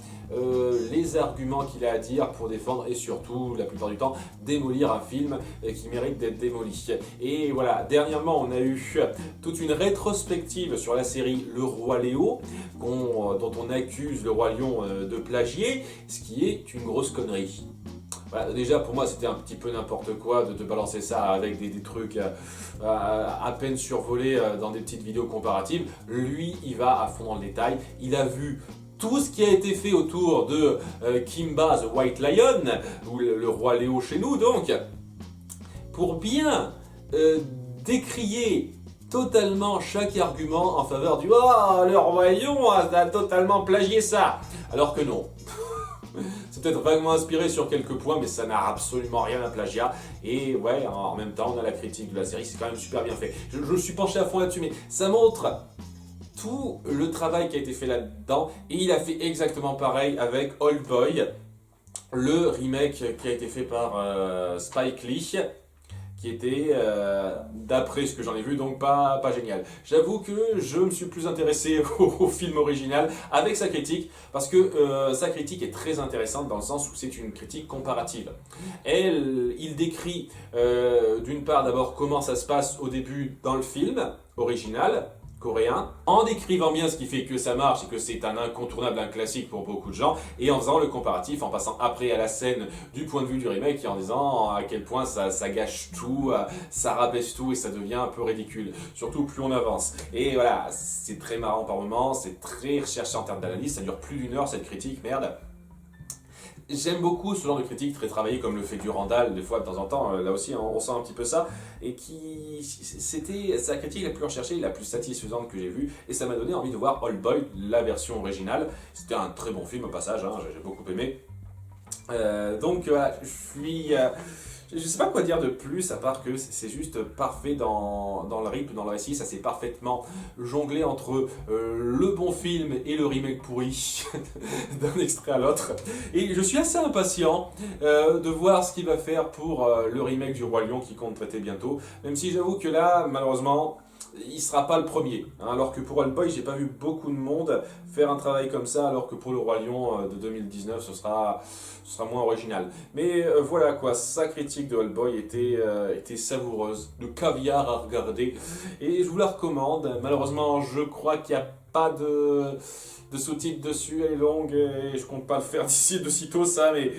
Speaker 1: les arguments qu'il a à dire pour défendre et surtout, la plupart du temps, démolir un film qui mérite d'être démoli. Et voilà, dernièrement, on a eu toute une rétrospective sur la série Le Roi Léo, dont on accuse le Roi Lion de plagier, ce qui est une grosse connerie. Voilà, déjà pour moi c'était un petit peu n'importe quoi de te balancer ça avec des trucs à peine survolés dans des petites vidéos comparatives. Lui il va à fond dans le détail, il a vu tout ce qui a été fait autour de Kimba the White Lion, ou le Roi Léo chez nous donc, pour bien décrier totalement chaque argument en faveur du « Oh, le Roi Lion a totalement plagié ça !» Alors que non. C'est peut-être vaguement inspiré sur quelques points, mais ça n'a absolument rien à plagiat. Et ouais, en même temps, on a la critique de la série, c'est quand même super bien fait. Je suis penché à fond là-dessus, mais ça montre tout le travail qui a été fait là-dedans. Et il a fait exactement pareil avec Old Boy, le remake qui a été fait par Spike Lee, qui était, d'après ce que j'en ai vu, donc pas génial. J'avoue que je me suis plus intéressé au film original avec sa critique, parce que sa critique est très intéressante dans le sens où c'est une critique comparative. Il décrit d'une part d'abord comment ça se passe au début dans le film original, coréen, en décrivant bien ce qui fait que ça marche et que c'est un incontournable, un classique pour beaucoup de gens, et en faisant le comparatif, en passant après à la scène du point de vue du remake et en disant à quel point ça gâche tout, ça rabaisse tout et ça devient un peu ridicule, surtout plus on avance. Et voilà, c'est très marrant par moments, c'est très recherché en termes d'analyse, ça dure plus d'1 heure cette critique, merde. J'aime beaucoup ce genre de critique très travaillée comme le fait Durandal, des fois de temps en temps, là aussi on sent un petit peu ça, et c'était sa critique la plus recherchée, la plus satisfaisante que j'ai vue, et ça m'a donné envie de voir Old Boy, la version originale. C'était un très bon film au passage, hein, j'ai beaucoup aimé. Donc voilà, je sais pas quoi dire de plus à part que c'est juste parfait dans le rythme, dans le récit, ça s'est parfaitement jonglé entre le bon film et le remake pourri d'un extrait à l'autre. Et je suis assez impatient de voir ce qu'il va faire pour le remake du Roi Lion qui compte traiter bientôt, même si j'avoue que là, malheureusement, il sera pas le premier, hein, alors que pour Old Boy, j'ai pas vu beaucoup de monde faire un travail comme ça, alors que pour le Roi Lion de 2019, ce sera moins original. Mais voilà quoi, sa critique de Old Boy était savoureuse, de caviar à regarder, et je vous la recommande. Malheureusement, je crois qu'il n'y a pas de sous-titres dessus, elle est longue, et je compte pas le faire d'ici de sitôt ça, mais...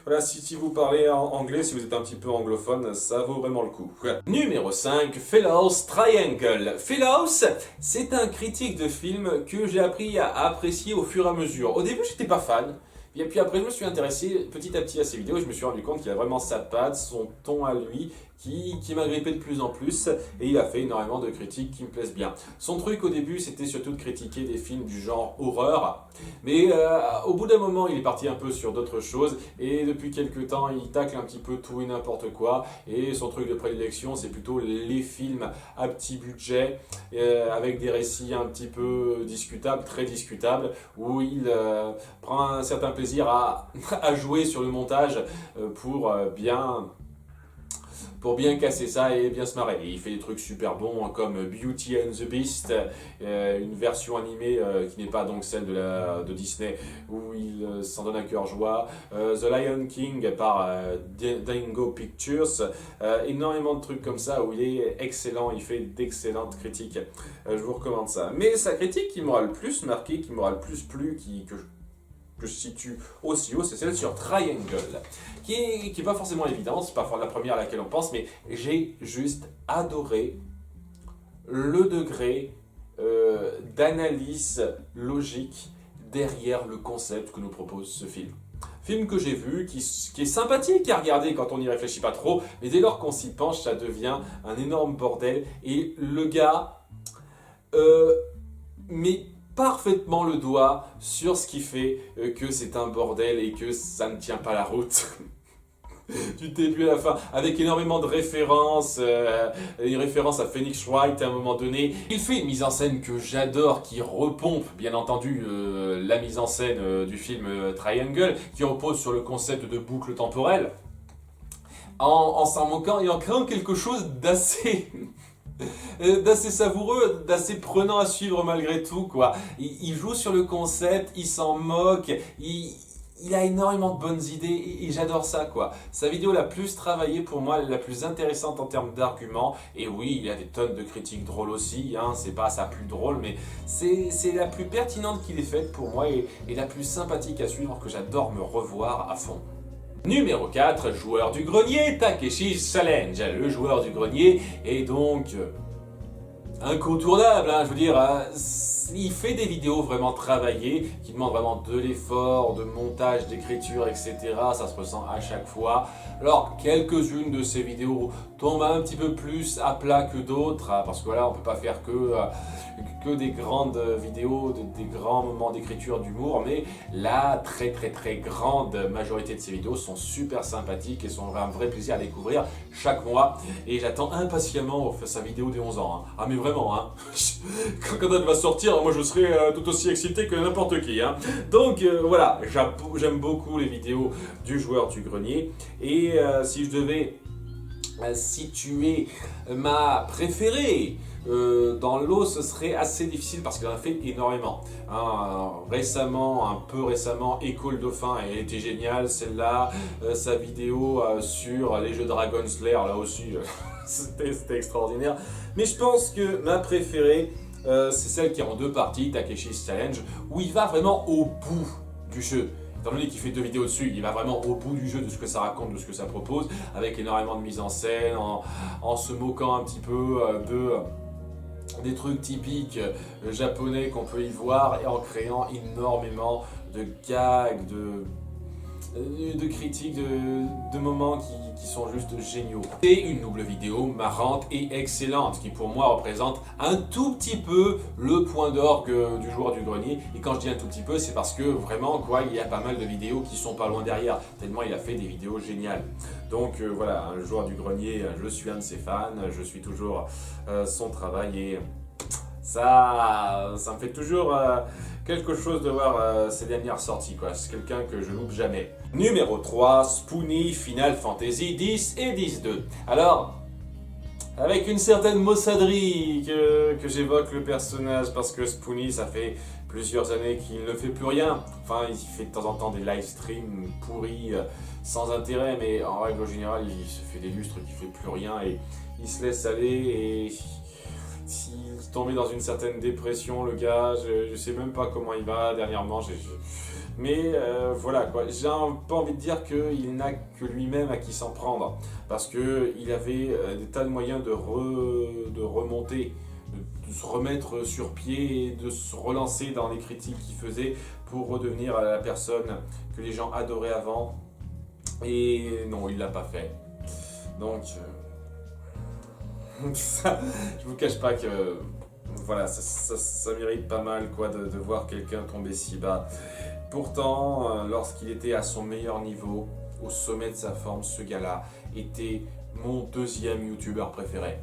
Speaker 1: Voilà, si vous parlez en anglais, si vous êtes un petit peu anglophone, ça vaut vraiment le coup. Numéro 5, Fellows Triangle. Fellows, c'est un critique de film que j'ai appris à apprécier au fur et à mesure. Au début, j'étais pas fan, Et puis après, je me suis intéressé petit à petit à ses vidéos et je me suis rendu compte qu'il a vraiment sa patte, son ton à lui, qui m'a grippé de plus en plus, et il a fait énormément de critiques qui me plaisent bien. Son truc au début, c'était surtout de critiquer des films du genre horreur, mais au bout d'un moment, il est parti un peu sur d'autres choses, et depuis quelques temps, il tacle un petit peu tout et n'importe quoi, et son truc de prédilection, c'est plutôt les films à petit budget, avec des récits un petit peu discutables, très discutables, où il prend un certain plaisir à jouer sur le montage pour bien casser ça et bien se marrer. Et il fait des trucs super bons hein, comme Beauty and the Beast, une version animée qui n'est pas donc celle de Disney où il s'en donne à cœur joie. The Lion King par Dingo Pictures, énormément de trucs comme ça où il est excellent, il fait d'excellentes critiques. Je vous recommande ça. Mais sa critique qui m'aura le plus marqué, qui m'aura le plus plu, que je situe aussi haut, c'est celle sur Triangle, qui est pas forcément évidente, c'est pas la première à laquelle on pense, mais j'ai juste adoré le degré d'analyse logique derrière le concept que nous propose ce film. Film que j'ai vu, qui est sympathique à regarder quand on n'y réfléchit pas trop, mais dès lors qu'on s'y penche, ça devient un énorme bordel, et le gars met parfaitement le doigt sur ce qui fait que c'est un bordel et que ça ne tient pas la route. Du début à la fin, avec énormément de références, une référence à Phoenix Wright à un moment donné. Il fait une mise en scène que j'adore, qui repompe bien entendu la mise en scène du film Triangle, qui repose sur le concept de boucle temporelle, en s'en moquant et en créant quelque chose d'assez savoureux, d'assez prenant à suivre malgré tout, quoi. Il joue sur le concept, il s'en moque, il a énormément de bonnes idées et j'adore ça, quoi. Sa vidéo la plus travaillée pour moi, la plus intéressante en termes d'arguments, et oui, il y a des tonnes de critiques drôles aussi, hein, c'est pas sa plus drôle, mais c'est la plus pertinente qu'il ait faite pour moi et la plus sympathique à suivre, que j'adore me revoir à fond. Numéro 4, joueur du grenier, Takeshi's Challenge. Le joueur du grenier est donc incontournable, hein, je veux dire, il fait des vidéos vraiment travaillées, qui demandent vraiment de l'effort, de montage, d'écriture, etc. Ça se ressent à chaque fois. Alors, quelques-unes de ces vidéos tombent un petit peu plus à plat que d'autres, hein, parce que voilà, on peut pas faire que des grandes vidéos, des grands moments d'écriture, d'humour, mais la très grande majorité de ces vidéos sont super sympathiques et sont un vrai plaisir à découvrir chaque mois. Et j'attends impatiemment sa vidéo des 11 ans. Hein. Ah mais vraiment, hein. Quand elle va sortir, moi je serai tout aussi excité que n'importe qui. Hein. Donc voilà, j'aime beaucoup les vidéos du joueur du grenier. Et si je devais situer ma préférée dans l'eau, ce serait assez difficile parce qu'il en a fait énormément. Hein, un peu récemment, Écho le Dauphin, elle était géniale celle-là. Sa vidéo sur les jeux Dragon Slayer, là aussi, c'était extraordinaire. Mais je pense que ma préférée, c'est celle qui est en 2 parties, Takeshi's Challenge, où il va vraiment au bout du jeu. Étant donné qu'il fait 2 vidéos dessus, il va vraiment au bout du jeu, de ce que ça raconte, de ce que ça propose, avec énormément de mise en scène, en se moquant un petit peu des trucs typiques japonais qu'on peut y voir, et en créant énormément de gags, de critiques, de moments qui sont juste géniaux. C'est une double vidéo marrante et excellente qui pour moi représente un tout petit peu le point d'orgue du joueur du grenier. Et quand je dis un tout petit peu, c'est parce que vraiment quoi, il y a pas mal de vidéos qui sont pas loin derrière, tellement il a fait des vidéos géniales. Donc voilà, un joueur du grenier, je suis un de ses fans, je suis toujours son travail et ça me fait toujours quelque chose de voir ses dernières sorties, quoi. C'est quelqu'un que je loupe jamais. Numéro 3, Spoonie, Final Fantasy X et X-2. Alors, avec une certaine maussaderie que j'évoque le personnage, parce que Spoonie, ça fait plusieurs années qu'il ne fait plus rien. Enfin, il fait de temps en temps des live streams pourris, sans intérêt, mais en règle générale, il se fait des lustres qu'il ne fait plus rien et il se laisse aller et s'il tombait dans une certaine dépression, le gars, je sais même pas comment il va dernièrement. Mais voilà quoi, j'ai un peu envie de dire qu'il n'a que lui-même à qui s'en prendre. Parce qu'il avait des tas de moyens de remonter, de se remettre sur pied et de se relancer dans les critiques qu'il faisait pour redevenir la personne que les gens adoraient avant. Et non, il l'a pas fait. Donc, ça, je vous cache pas que voilà, ça mérite pas mal quoi, de voir quelqu'un tomber si bas. Pourtant, lorsqu'il était à son meilleur niveau, au sommet de sa forme, ce gars-là était mon deuxième youtubeur préféré.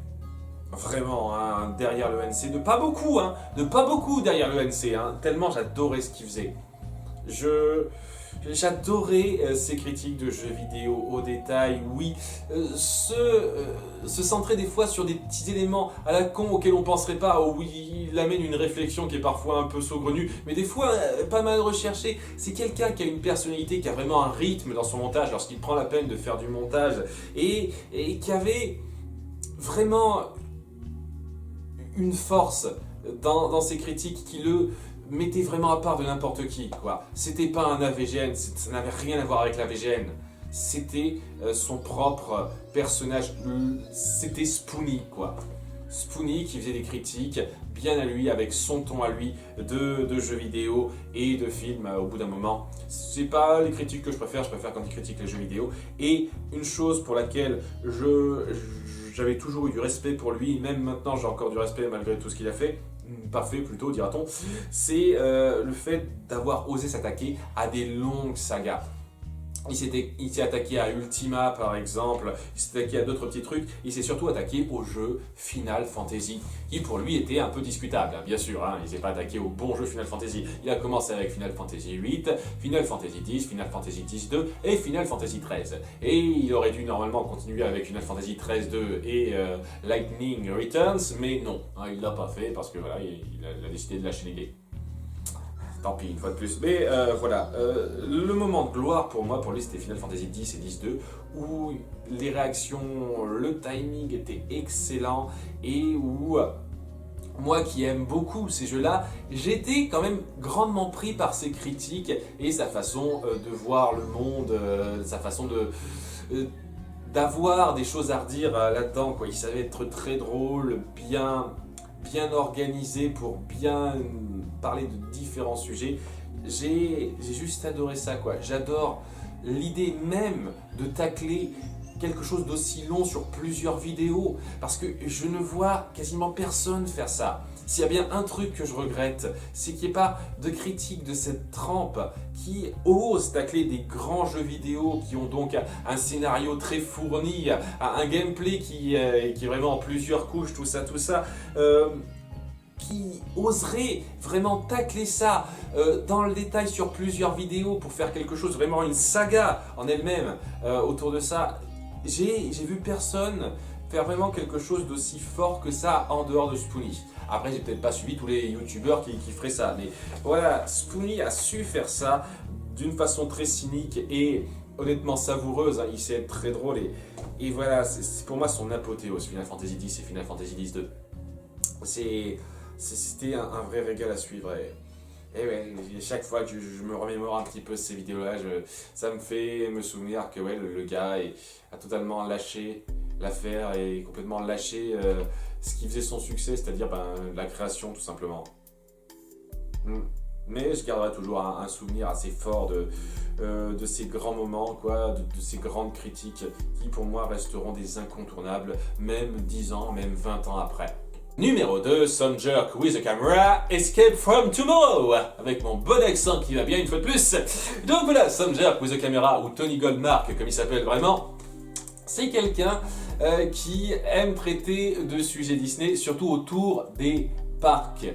Speaker 1: Vraiment, hein, derrière le NC, de pas beaucoup derrière le NC, hein, tellement j'adorais ce qu'il faisait. J'adorais ses critiques de jeux vidéo au détail, oui, se centrer des fois sur des petits éléments à la con auxquels on penserait pas, où il amène une réflexion qui est parfois un peu saugrenue, mais des fois pas mal recherchée. C'est quelqu'un qui a une personnalité, qui a vraiment un rythme dans son montage lorsqu'il prend la peine de faire du montage, et qui avait vraiment une force dans ses critiques qui le mettait vraiment à part de n'importe qui, quoi. C'était pas un AVGN, ça n'avait rien à voir avec l'AVGN. C'était son propre personnage, c'était Spoony, quoi. Spoony qui faisait des critiques bien à lui, avec son ton à lui, de jeux vidéo et de films au bout d'un moment. C'est pas les critiques que je préfère quand il critique les jeux vidéo. Et une chose pour laquelle j'avais toujours eu du respect pour lui, même maintenant j'ai encore du respect malgré tout ce qu'il a fait, pas fait plutôt dira-t-on, c'est le fait d'avoir osé s'attaquer à des longues sagas. Il s'est attaqué à Ultima par exemple, il s'est attaqué à d'autres petits trucs, il s'est surtout attaqué au jeu Final Fantasy, qui pour lui était un peu discutable, hein, bien sûr, hein, il ne s'est pas attaqué au bon jeu Final Fantasy. Il a commencé avec Final Fantasy VIII, Final Fantasy X, Final Fantasy X-2 et Final Fantasy XIII. Et il aurait dû normalement continuer avec Final Fantasy XIII-2 et Lightning Returns, mais non, hein, il ne l'a pas fait parce que voilà, il a décidé de lâcher les dés. Tant pis, une fois de plus. Mais voilà, le moment de gloire pour moi, pour lui, c'était Final Fantasy X et X-2, où les réactions, le timing était excellent et où moi qui aime beaucoup ces jeux-là, j'étais quand même grandement pris par ses critiques et sa façon de voir le monde, sa façon d'avoir des choses à redire là-dedans, quoi. Il savait être très drôle, bien organisé pour bien parler de différents sujets. J'ai juste adoré ça, quoi. J'adore l'idée même de tacler quelque chose d'aussi long sur plusieurs vidéos, parce que je ne vois quasiment personne faire ça. S'il y a bien un truc que je regrette, c'est qu'il n'y ait pas de critique de cette trempe qui ose tacler des grands jeux vidéo qui ont donc un scénario très fourni, un gameplay qui est vraiment en plusieurs couches, tout ça, qui oserait vraiment tacler ça dans le détail sur plusieurs vidéos pour faire quelque chose, vraiment une saga en elle-même autour de ça. J'ai vu personne faire vraiment quelque chose d'aussi fort que ça en dehors de Spoony. Après, j'ai peut-être pas suivi tous les youtubeurs qui feraient ça, mais voilà, Spoony a su faire ça d'une façon très cynique et honnêtement savoureuse, hein. Il sait être très drôle et voilà, c'est pour moi son apothéose, Final Fantasy X et Final Fantasy X-2. C'était un vrai régal à suivre. Et ouais, chaque fois que je me remémore un petit peu ces vidéos-là, ça me fait me souvenir que ouais, le gars a totalement lâché l'affaire et complètement lâché ce qui faisait son succès, c'est-à-dire la création tout simplement. Mais je garderai toujours un souvenir assez fort de ces grands moments, quoi, de ces grandes critiques qui pour moi resteront des incontournables, même 10 ans, même 20 ans après. Numéro 2, Some Jerk with a Camera, Escape from Tomorrow, avec mon bon accent qui va bien une fois de plus. Donc voilà, Some Jerk with a Camera, ou Tony Goldmark comme il s'appelle vraiment, c'est quelqu'un qui aime traiter de sujets Disney, surtout autour des parcs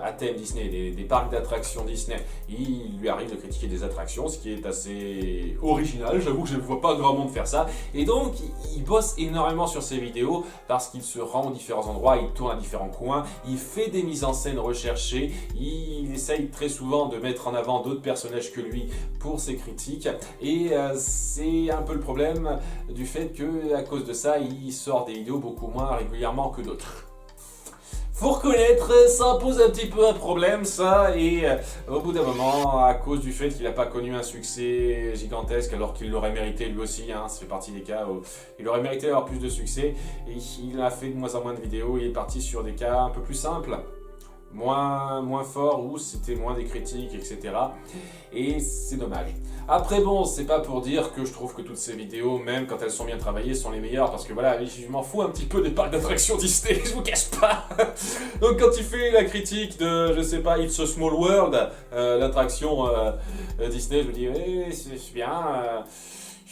Speaker 1: à thème Disney, des parcs d'attractions Disney. Il lui arrive de critiquer des attractions, ce qui est assez original, j'avoue que je ne vois pas grand monde faire ça. Et donc, il bosse énormément sur ses vidéos parce qu'il se rend aux différents endroits, il tourne à différents coins, il fait des mises en scène recherchées, il essaye très souvent de mettre en avant d'autres personnages que lui pour ses critiques. Et c'est un peu le problème du fait que, à cause de ça, il sort des vidéos beaucoup moins régulièrement que d'autres. Faut reconnaître, ça pose un petit peu un problème ça, et au bout d'un moment, à cause du fait qu'il n'a pas connu un succès gigantesque alors qu'il l'aurait mérité lui aussi, hein, ça fait partie des cas où il aurait mérité d'avoir plus de succès, et il a fait de moins en moins de vidéos, il est parti sur des cas un peu plus simples. moins fort, où c'était moins des critiques, etc. Et c'est dommage. Après bon, c'est pas pour dire que je trouve que toutes ces vidéos, même quand elles sont bien travaillées, sont les meilleures, parce que voilà, je m'en fous un petit peu des parcs d'attractions Disney, je vous cache pas. Donc quand il fait la critique de, je sais pas, It's a Small World, l'attraction Disney, je me dis, c'est bien.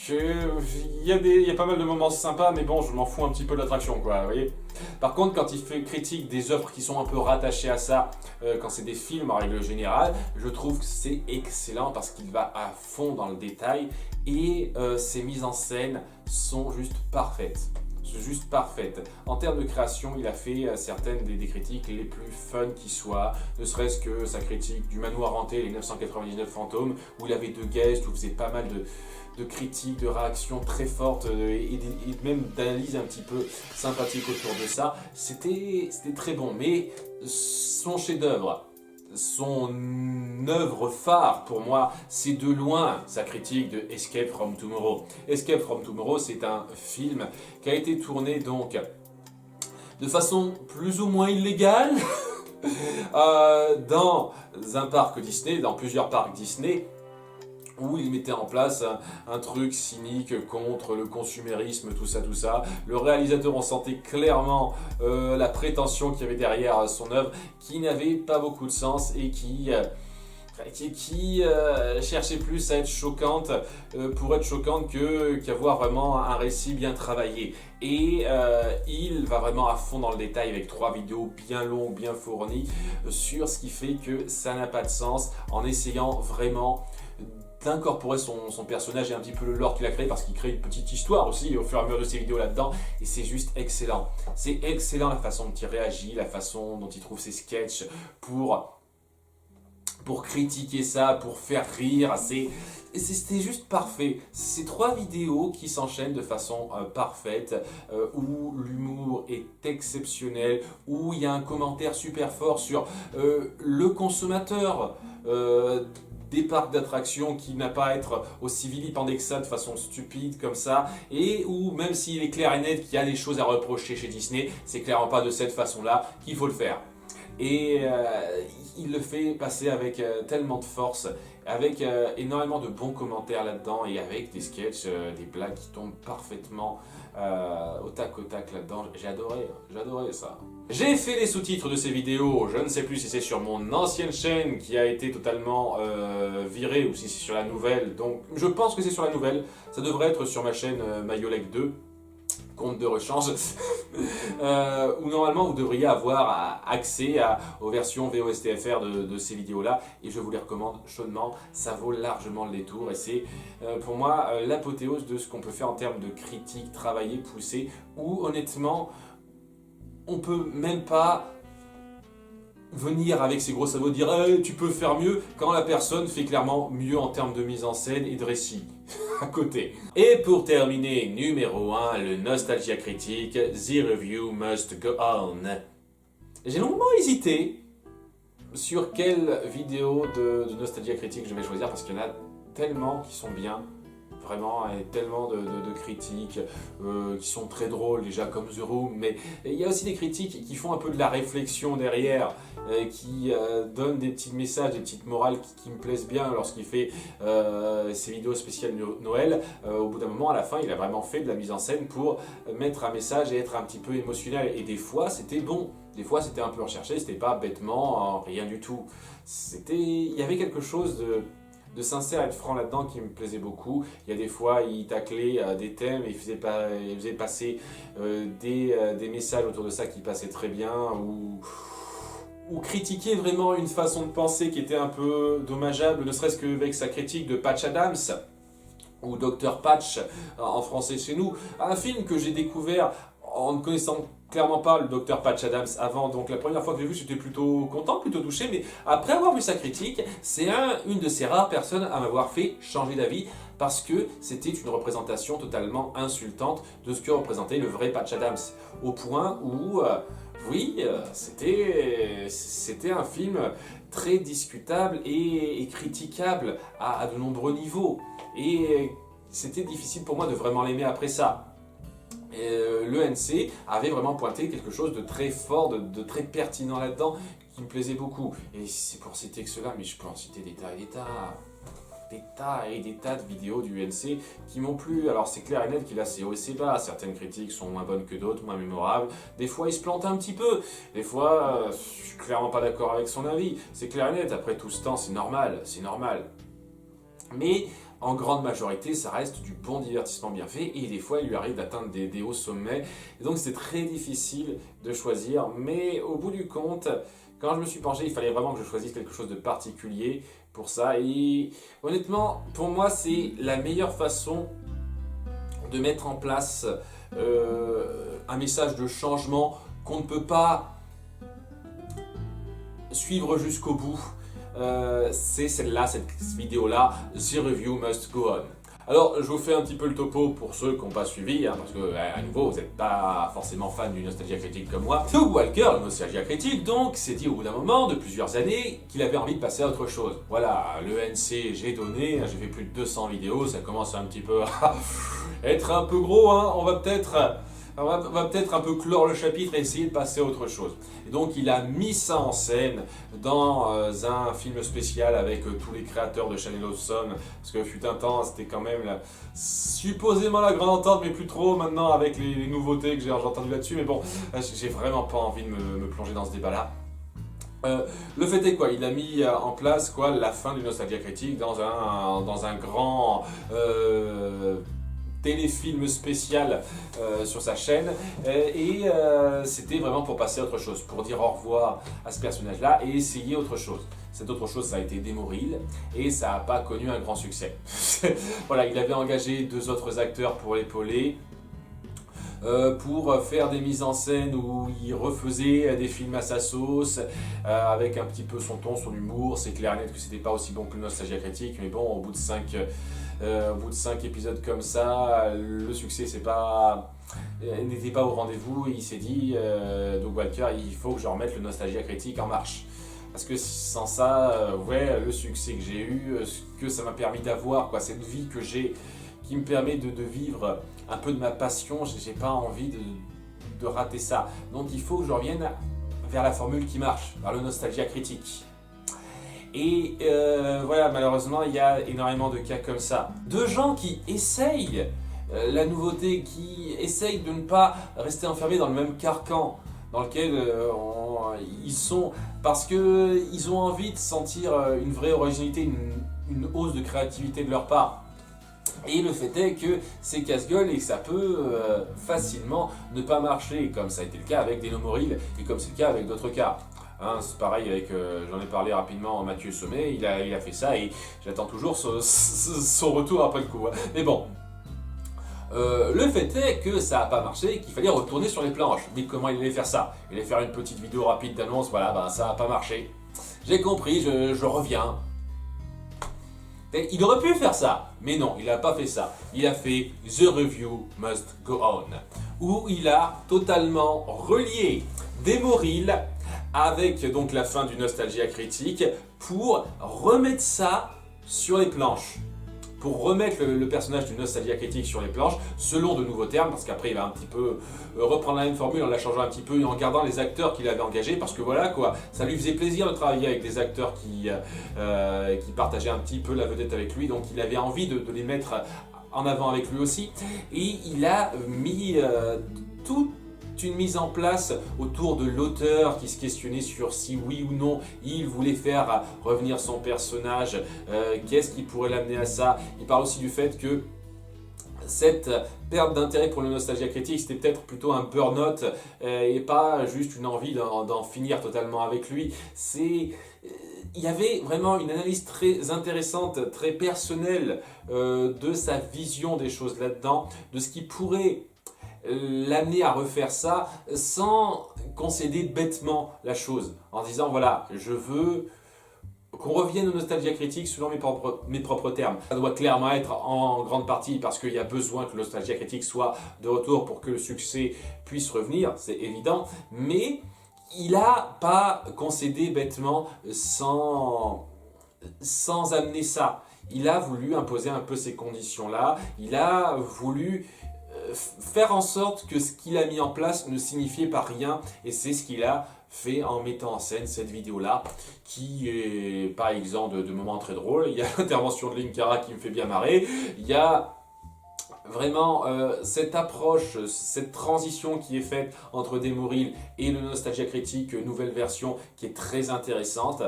Speaker 1: Il y a pas mal de moments sympas, mais bon, je m'en fous un petit peu de l'attraction, quoi, vous voyez. Par contre, quand il fait critique des œuvres qui sont un peu rattachées à ça, quand c'est des films en règle générale, je trouve que c'est excellent parce qu'il va à fond dans le détail et ses mises en scène sont juste parfaites. Juste parfaite. En termes de création, il a fait certaines des critiques les plus fun qui soient, ne serait-ce que sa critique du manoir hanté, les 999 fantômes, où il avait deux guests, où il faisait pas mal de critiques, de réactions très fortes et même d'analyses un petit peu sympathiques autour de ça. C'était très bon, mais son chef-d'œuvre, son œuvre phare pour moi, c'est de loin sa critique de Escape from Tomorrow. Escape from Tomorrow, c'est un film qui a été tourné donc de façon plus ou moins illégale dans un parc Disney, dans plusieurs parcs Disney, où il mettait en place un truc cynique contre le consumérisme, tout ça. Le réalisateur, on sentait clairement la prétention qu'il y avait derrière son œuvre, qui n'avait pas beaucoup de sens et qui cherchait plus à être choquante pour être choquante qu'avoir vraiment un récit bien travaillé. Et il va vraiment à fond dans le détail avec 3 vidéos bien longues, bien fournies sur ce qui fait que ça n'a pas de sens, en essayant vraiment d'incorporer son personnage et un petit peu le lore qu'il a créé, parce qu'il crée une petite histoire aussi au fur et à mesure de ses vidéos là-dedans, et c'est juste excellent. C'est excellent la façon dont il réagit, la façon dont il trouve ses sketchs pour critiquer ça, pour faire rire. C'était juste parfait. Ces 3 vidéos qui s'enchaînent de façon parfaite, où l'humour est exceptionnel, où il y a un commentaire super fort sur le consommateur des parcs d'attractions, qui n'a pas à être aussi vilipendé que ça de façon stupide comme ça, et où même s'il est clair et net qu'il y a des choses à reprocher chez Disney, c'est clairement pas de cette façon-là qu'il faut le faire. Et il le fait passer avec tellement de force, avec énormément de bons commentaires là-dedans, et avec des sketchs, des blagues qui tombent parfaitement au tac là-dedans. J'ai adoré ça. J'ai fait les sous-titres de ces vidéos, je ne sais plus si c'est sur mon ancienne chaîne qui a été totalement virée ou si c'est sur la nouvelle, donc je pense que c'est sur la nouvelle. Ça devrait être sur ma chaîne Mayolek 2. Compte de rechange, où normalement vous devriez avoir accès aux versions VOSTFR de ces vidéos-là, et je vous les recommande chaudement, ça vaut largement le détour, et c'est pour moi l'apothéose de ce qu'on peut faire en termes de critique travaillée, poussée, où honnêtement, on peut même pas venir avec ses gros sabots dire hey, tu peux faire mieux, quand la personne fait clairement mieux en termes de mise en scène et de récit à côté. Et pour terminer, numéro 1, le Nostalgia Critique, The Review Must Go On. J'ai longuement hésité sur quelle vidéo de Nostalgia Critique je vais choisir, parce qu'il y en a tellement qui sont bien. Vraiment, et tellement de critiques qui sont très drôles déjà comme The Room, mais il y a aussi des critiques qui font un peu de la réflexion derrière, qui donnent des petits messages, des petites morales qui me plaisent bien lorsqu'il fait ses vidéos spéciales Noël. Au bout d'un moment, à la fin, il a vraiment fait de la mise en scène pour mettre un message et être un petit peu émotionnel, et des fois c'était bon. Des fois c'était un peu recherché, c'était pas bêtement, rien du tout. Il y avait quelque chose de sincère et de franc là-dedans qui me plaisait beaucoup. Il y a des fois, il taclait des thèmes et il faisait passer des messages autour de ça qui passaient très bien, ou critiquer vraiment une façon de penser qui était un peu dommageable, ne serait-ce qu'avec sa critique de Patch Adams, ou Dr Patch en français chez nous, un film que j'ai découvert en ne connaissant clairement pas le Dr Patch Adams avant, donc la première fois que j'ai vu, j'étais plutôt content, plutôt touché, mais après avoir vu sa critique, c'est une de ces rares personnes à m'avoir fait changer d'avis, parce que c'était une représentation totalement insultante de ce que représentait le vrai Patch Adams, au point où, c'était un film très discutable et critiquable à de nombreux niveaux, et c'était difficile pour moi de vraiment l'aimer après ça. L'ENC avait vraiment pointé quelque chose de très fort, de très pertinent là-dedans, qui me plaisait beaucoup. Et c'est pour citer que cela, mais je peux en citer des tas et des tas. Des tas et des tas de vidéos du UNC qui m'ont plu. Alors c'est clair et net qu'il a ses hauts et ses bas. Certaines critiques sont moins bonnes que d'autres, moins mémorables. Des fois il se plante un petit peu. Des fois je suis clairement pas d'accord avec son avis. C'est clair et net. Après tout ce temps, c'est normal. C'est normal. Mais en grande majorité, ça reste du bon divertissement bien fait. Et des fois, il lui arrive d'atteindre des hauts sommets. Et donc c'est très difficile de choisir. Mais au bout du compte, quand je me suis penché, il fallait vraiment que je choisisse quelque chose de particulier pour ça. Et honnêtement, pour moi, c'est la meilleure façon de mettre en place un message de changement qu'on ne peut pas suivre jusqu'au bout. C'est celle-là, cette vidéo-là, The Review Must Go On. Alors, je vous fais un petit peu le topo pour ceux qui n'ont pas suivi, hein, parce que, à nouveau, vous n'êtes pas forcément fan du Nostalgia Critique comme moi. Doug Walker, le Nostalgia Critique, donc, s'est dit au bout d'un moment, de plusieurs années, qu'il avait envie de passer à autre chose. Voilà, le NC, j'ai donné, j'ai fait plus de 200 vidéos, ça commence un petit peu à être un peu gros, hein. On va peut-être un peu clore le chapitre et essayer de passer à autre chose. Et donc il a mis ça en scène dans un film spécial avec tous les créateurs de Channel of Sun, parce que fut un temps, c'était quand même supposément la grande entente, mais plus trop maintenant avec les nouveautés que j'ai entendues là-dessus. Mais bon, j'ai vraiment pas envie de me plonger dans ce débat-là. Le fait est quoi, il a mis en place quoi la fin du Nostalgia Critique dans un grand téléfilm spécial sur sa chaîne et c'était vraiment pour passer à autre chose, pour dire au revoir à ce personnage-là et essayer autre chose. Cette autre chose, ça a été Demoril et ça n'a pas connu un grand succès. Voilà, il avait engagé 2 autres acteurs pour l'épauler. Pour faire des mises en scène où il refaisait des films à sa sauce, avec un petit peu son ton, son humour. C'est clair et net que c'était pas aussi bon que le Nostalgia Critique, mais bon, au bout de 5 épisodes comme ça, le succès n'était pas au rendez-vous. Et il s'est dit, Doug Walker, il faut que je remette le Nostalgia Critique en marche. Parce que sans ça, ouais, le succès que j'ai eu, ce que ça m'a permis d'avoir, quoi, cette vie que j'ai, qui me permet de vivre un peu de ma passion, j'ai pas envie de rater ça. Donc il faut que je revienne vers la formule qui marche, vers le Nostalgia Critique. Et voilà, malheureusement, il y a énormément de cas comme ça. De gens qui essayent la nouveauté, qui essayent de ne pas rester enfermés dans le même carcan dans lequel ils sont, parce qu'ils ont envie de sentir une vraie originalité, une hausse de créativité de leur part. Et le fait est que c'est casse-gueule et que ça peut facilement ne pas marcher, comme ça a été le cas avec Demoril et comme c'est le cas avec d'autres cas. Hein, c'est pareil avec, j'en ai parlé rapidement, Mathieu Sommet, il a fait ça et j'attends toujours son retour après le coup. Hein. Mais bon, le fait est que ça n'a pas marché et qu'il fallait retourner sur les planches. Mais comment il allait faire ça? Il allait faire une petite vidéo rapide d'annonce, voilà, ben ça n'a pas marché. J'ai compris, je reviens. Il aurait pu faire ça, mais non, il n'a pas fait ça. Il a fait The Review Must Go On, où il a totalement relié Demoril avec donc la fin du Nostalgia Critique pour remettre ça sur les planches. Pour remettre le personnage du Nostalgia Critique sur les planches, selon de nouveaux termes, parce qu'après il va un petit peu reprendre la même formule en la changeant un petit peu et en gardant les acteurs qu'il avait engagés, parce que voilà quoi, ça lui faisait plaisir de travailler avec des acteurs qui partageaient un petit peu la vedette avec lui, donc il avait envie de les mettre en avant avec lui aussi, et il a mis toute une mise en place autour de l'auteur qui se questionnait sur si oui ou non il voulait faire revenir son personnage, qu'est-ce qui pourrait l'amener à ça. Il parle aussi du fait que cette perte d'intérêt pour le Nostalgia Critique, c'était peut-être plutôt un burn-out et pas juste une envie d'en finir totalement avec lui. Il y avait vraiment une analyse très intéressante, très personnelle de sa vision des choses là-dedans, de ce qui pourrait l'amener à refaire ça sans concéder bêtement la chose, en disant voilà, je veux qu'on revienne au Nostalgia Critique selon mes propres termes. Ça doit clairement être en grande partie parce qu'il y a besoin que le Nostalgia Critique soit de retour pour que le succès puisse revenir, c'est évident, mais il n'a pas concédé bêtement sans amener ça. Il a voulu imposer un peu ces conditions-là, il a voulu faire en sorte que ce qu'il a mis en place ne signifiait pas rien et c'est ce qu'il a fait en mettant en scène cette vidéo-là, qui est pas exempt de moments très drôles. Il y a l'intervention de Linkara qui me fait bien marrer, il y a vraiment cette approche, cette transition qui est faite entre Demouril et le Nostalgia Critique nouvelle version qui est très intéressante,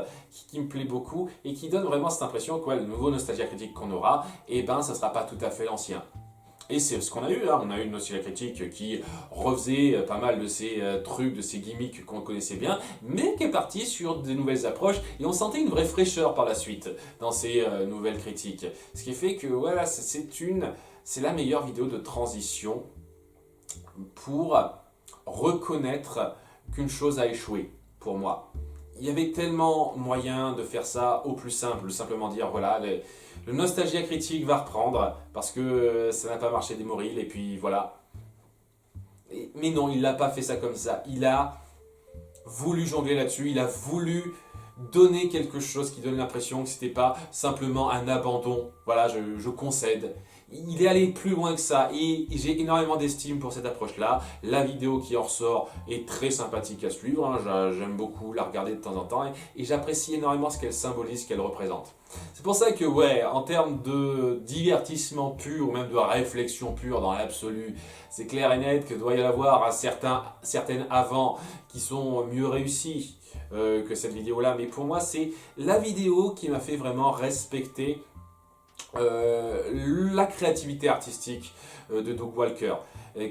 Speaker 1: qui me plaît beaucoup et qui donne vraiment cette impression que le nouveau Nostalgia Critique qu'on aura, et ben ça sera pas tout à fait l'ancien. Et c'est ce qu'on a eu, hein. On a eu une Nostalgia Critique qui refaisait pas mal de ces trucs, de ces gimmicks qu'on connaissait bien, mais qui est parti sur des nouvelles approches, et on sentait une vraie fraîcheur par la suite dans ces nouvelles critiques. Ce qui fait que voilà, c'est la meilleure vidéo de transition pour reconnaître qu'une chose a échoué, pour moi. Il y avait tellement moyen de faire ça au plus simple, simplement dire voilà, le Nostalgia Critique va reprendre parce que ça n'a pas marché Demouril, et puis voilà. Mais non, il n'a pas fait ça comme ça. Il a voulu jongler là-dessus, il a voulu donner quelque chose qui donne l'impression que c'était pas simplement un abandon. Voilà, je concède. Il est allé plus loin que ça et j'ai énormément d'estime pour cette approche-là. La vidéo qui en ressort est très sympathique à suivre, hein. J'aime beaucoup la regarder de temps en temps et j'apprécie énormément ce qu'elle symbolise, ce qu'elle représente. C'est pour ça que ouais, en termes de divertissement pur ou même de réflexion pure dans l'absolu, c'est clair et net que doit y avoir certaines avant qui sont mieux réussies que cette vidéo-là. Mais pour moi, c'est la vidéo qui m'a fait vraiment respecter la créativité artistique de Doug Walker,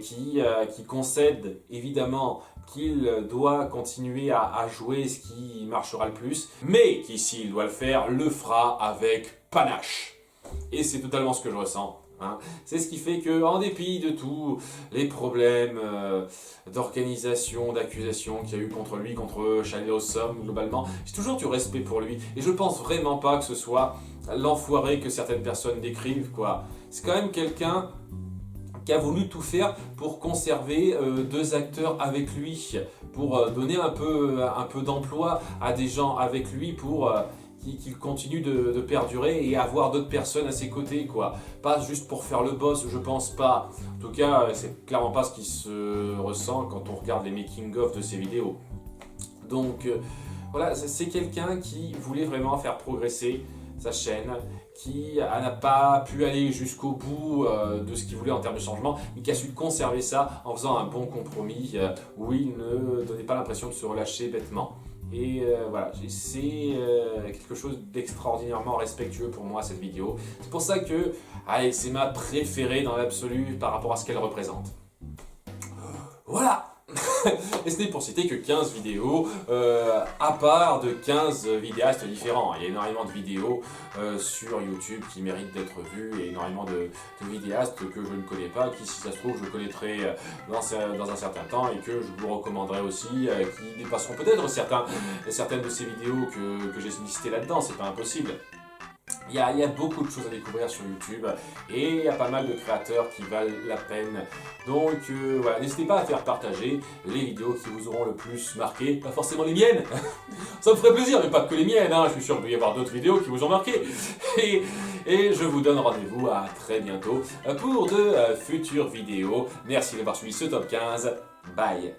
Speaker 1: qui concède évidemment qu'il doit continuer à jouer ce qui marchera le plus, mais qui, s'il doit le faire, le fera avec panache. Et c'est totalement ce que je ressens. Hein. C'est ce qui fait que, en dépit de tous les problèmes d'organisation, d'accusation qu'il y a eu contre lui, contre Shadow Some, globalement, j'ai toujours du respect pour lui. Et je pense vraiment pas que ce soit l'enfoiré que certaines personnes décrivent, quoi. C'est quand même quelqu'un qui a voulu tout faire pour conserver deux acteurs avec lui, pour donner un peu d'emploi à des gens avec lui, pour qu'il continue de perdurer et avoir d'autres personnes à ses côtés, quoi. Pas juste pour faire le boss, je pense pas. En tout cas, c'est clairement pas ce qui se ressent quand on regarde les making-of de ses vidéos. Donc voilà, c'est quelqu'un qui voulait vraiment faire progresser sa chaîne, qui n'a pas pu aller jusqu'au bout de ce qu'il voulait en termes de changement, mais qui a su conserver ça en faisant un bon compromis où il ne donnait pas l'impression de se relâcher bêtement. Et voilà, c'est quelque chose d'extraordinairement respectueux pour moi, cette vidéo. C'est pour ça que c'est ma préférée dans l'absolu par rapport à ce qu'elle représente. Voilà. Et ce n'est pour citer que 15 vidéos, à part de 15 vidéastes différents. Il y a énormément de vidéos sur YouTube qui méritent d'être vues, et énormément de vidéastes que je ne connais pas, qui, si ça se trouve, je connaîtrai dans un certain temps et que je vous recommanderai aussi, qui dépasseront peut-être certaines de ces vidéos que j'ai listées là-dedans, c'est pas impossible. Il y a beaucoup de choses à découvrir sur YouTube et il y a pas mal de créateurs qui valent la peine. Donc voilà, n'hésitez pas à faire partager les vidéos qui vous auront le plus marqué, pas forcément les miennes. Ça me ferait plaisir, mais pas que les miennes, hein. Je suis sûr qu'il va y avoir d'autres vidéos qui vous ont marqué. Et je vous donne rendez-vous à très bientôt pour de futures vidéos. Merci d'avoir suivi ce top 15. Bye.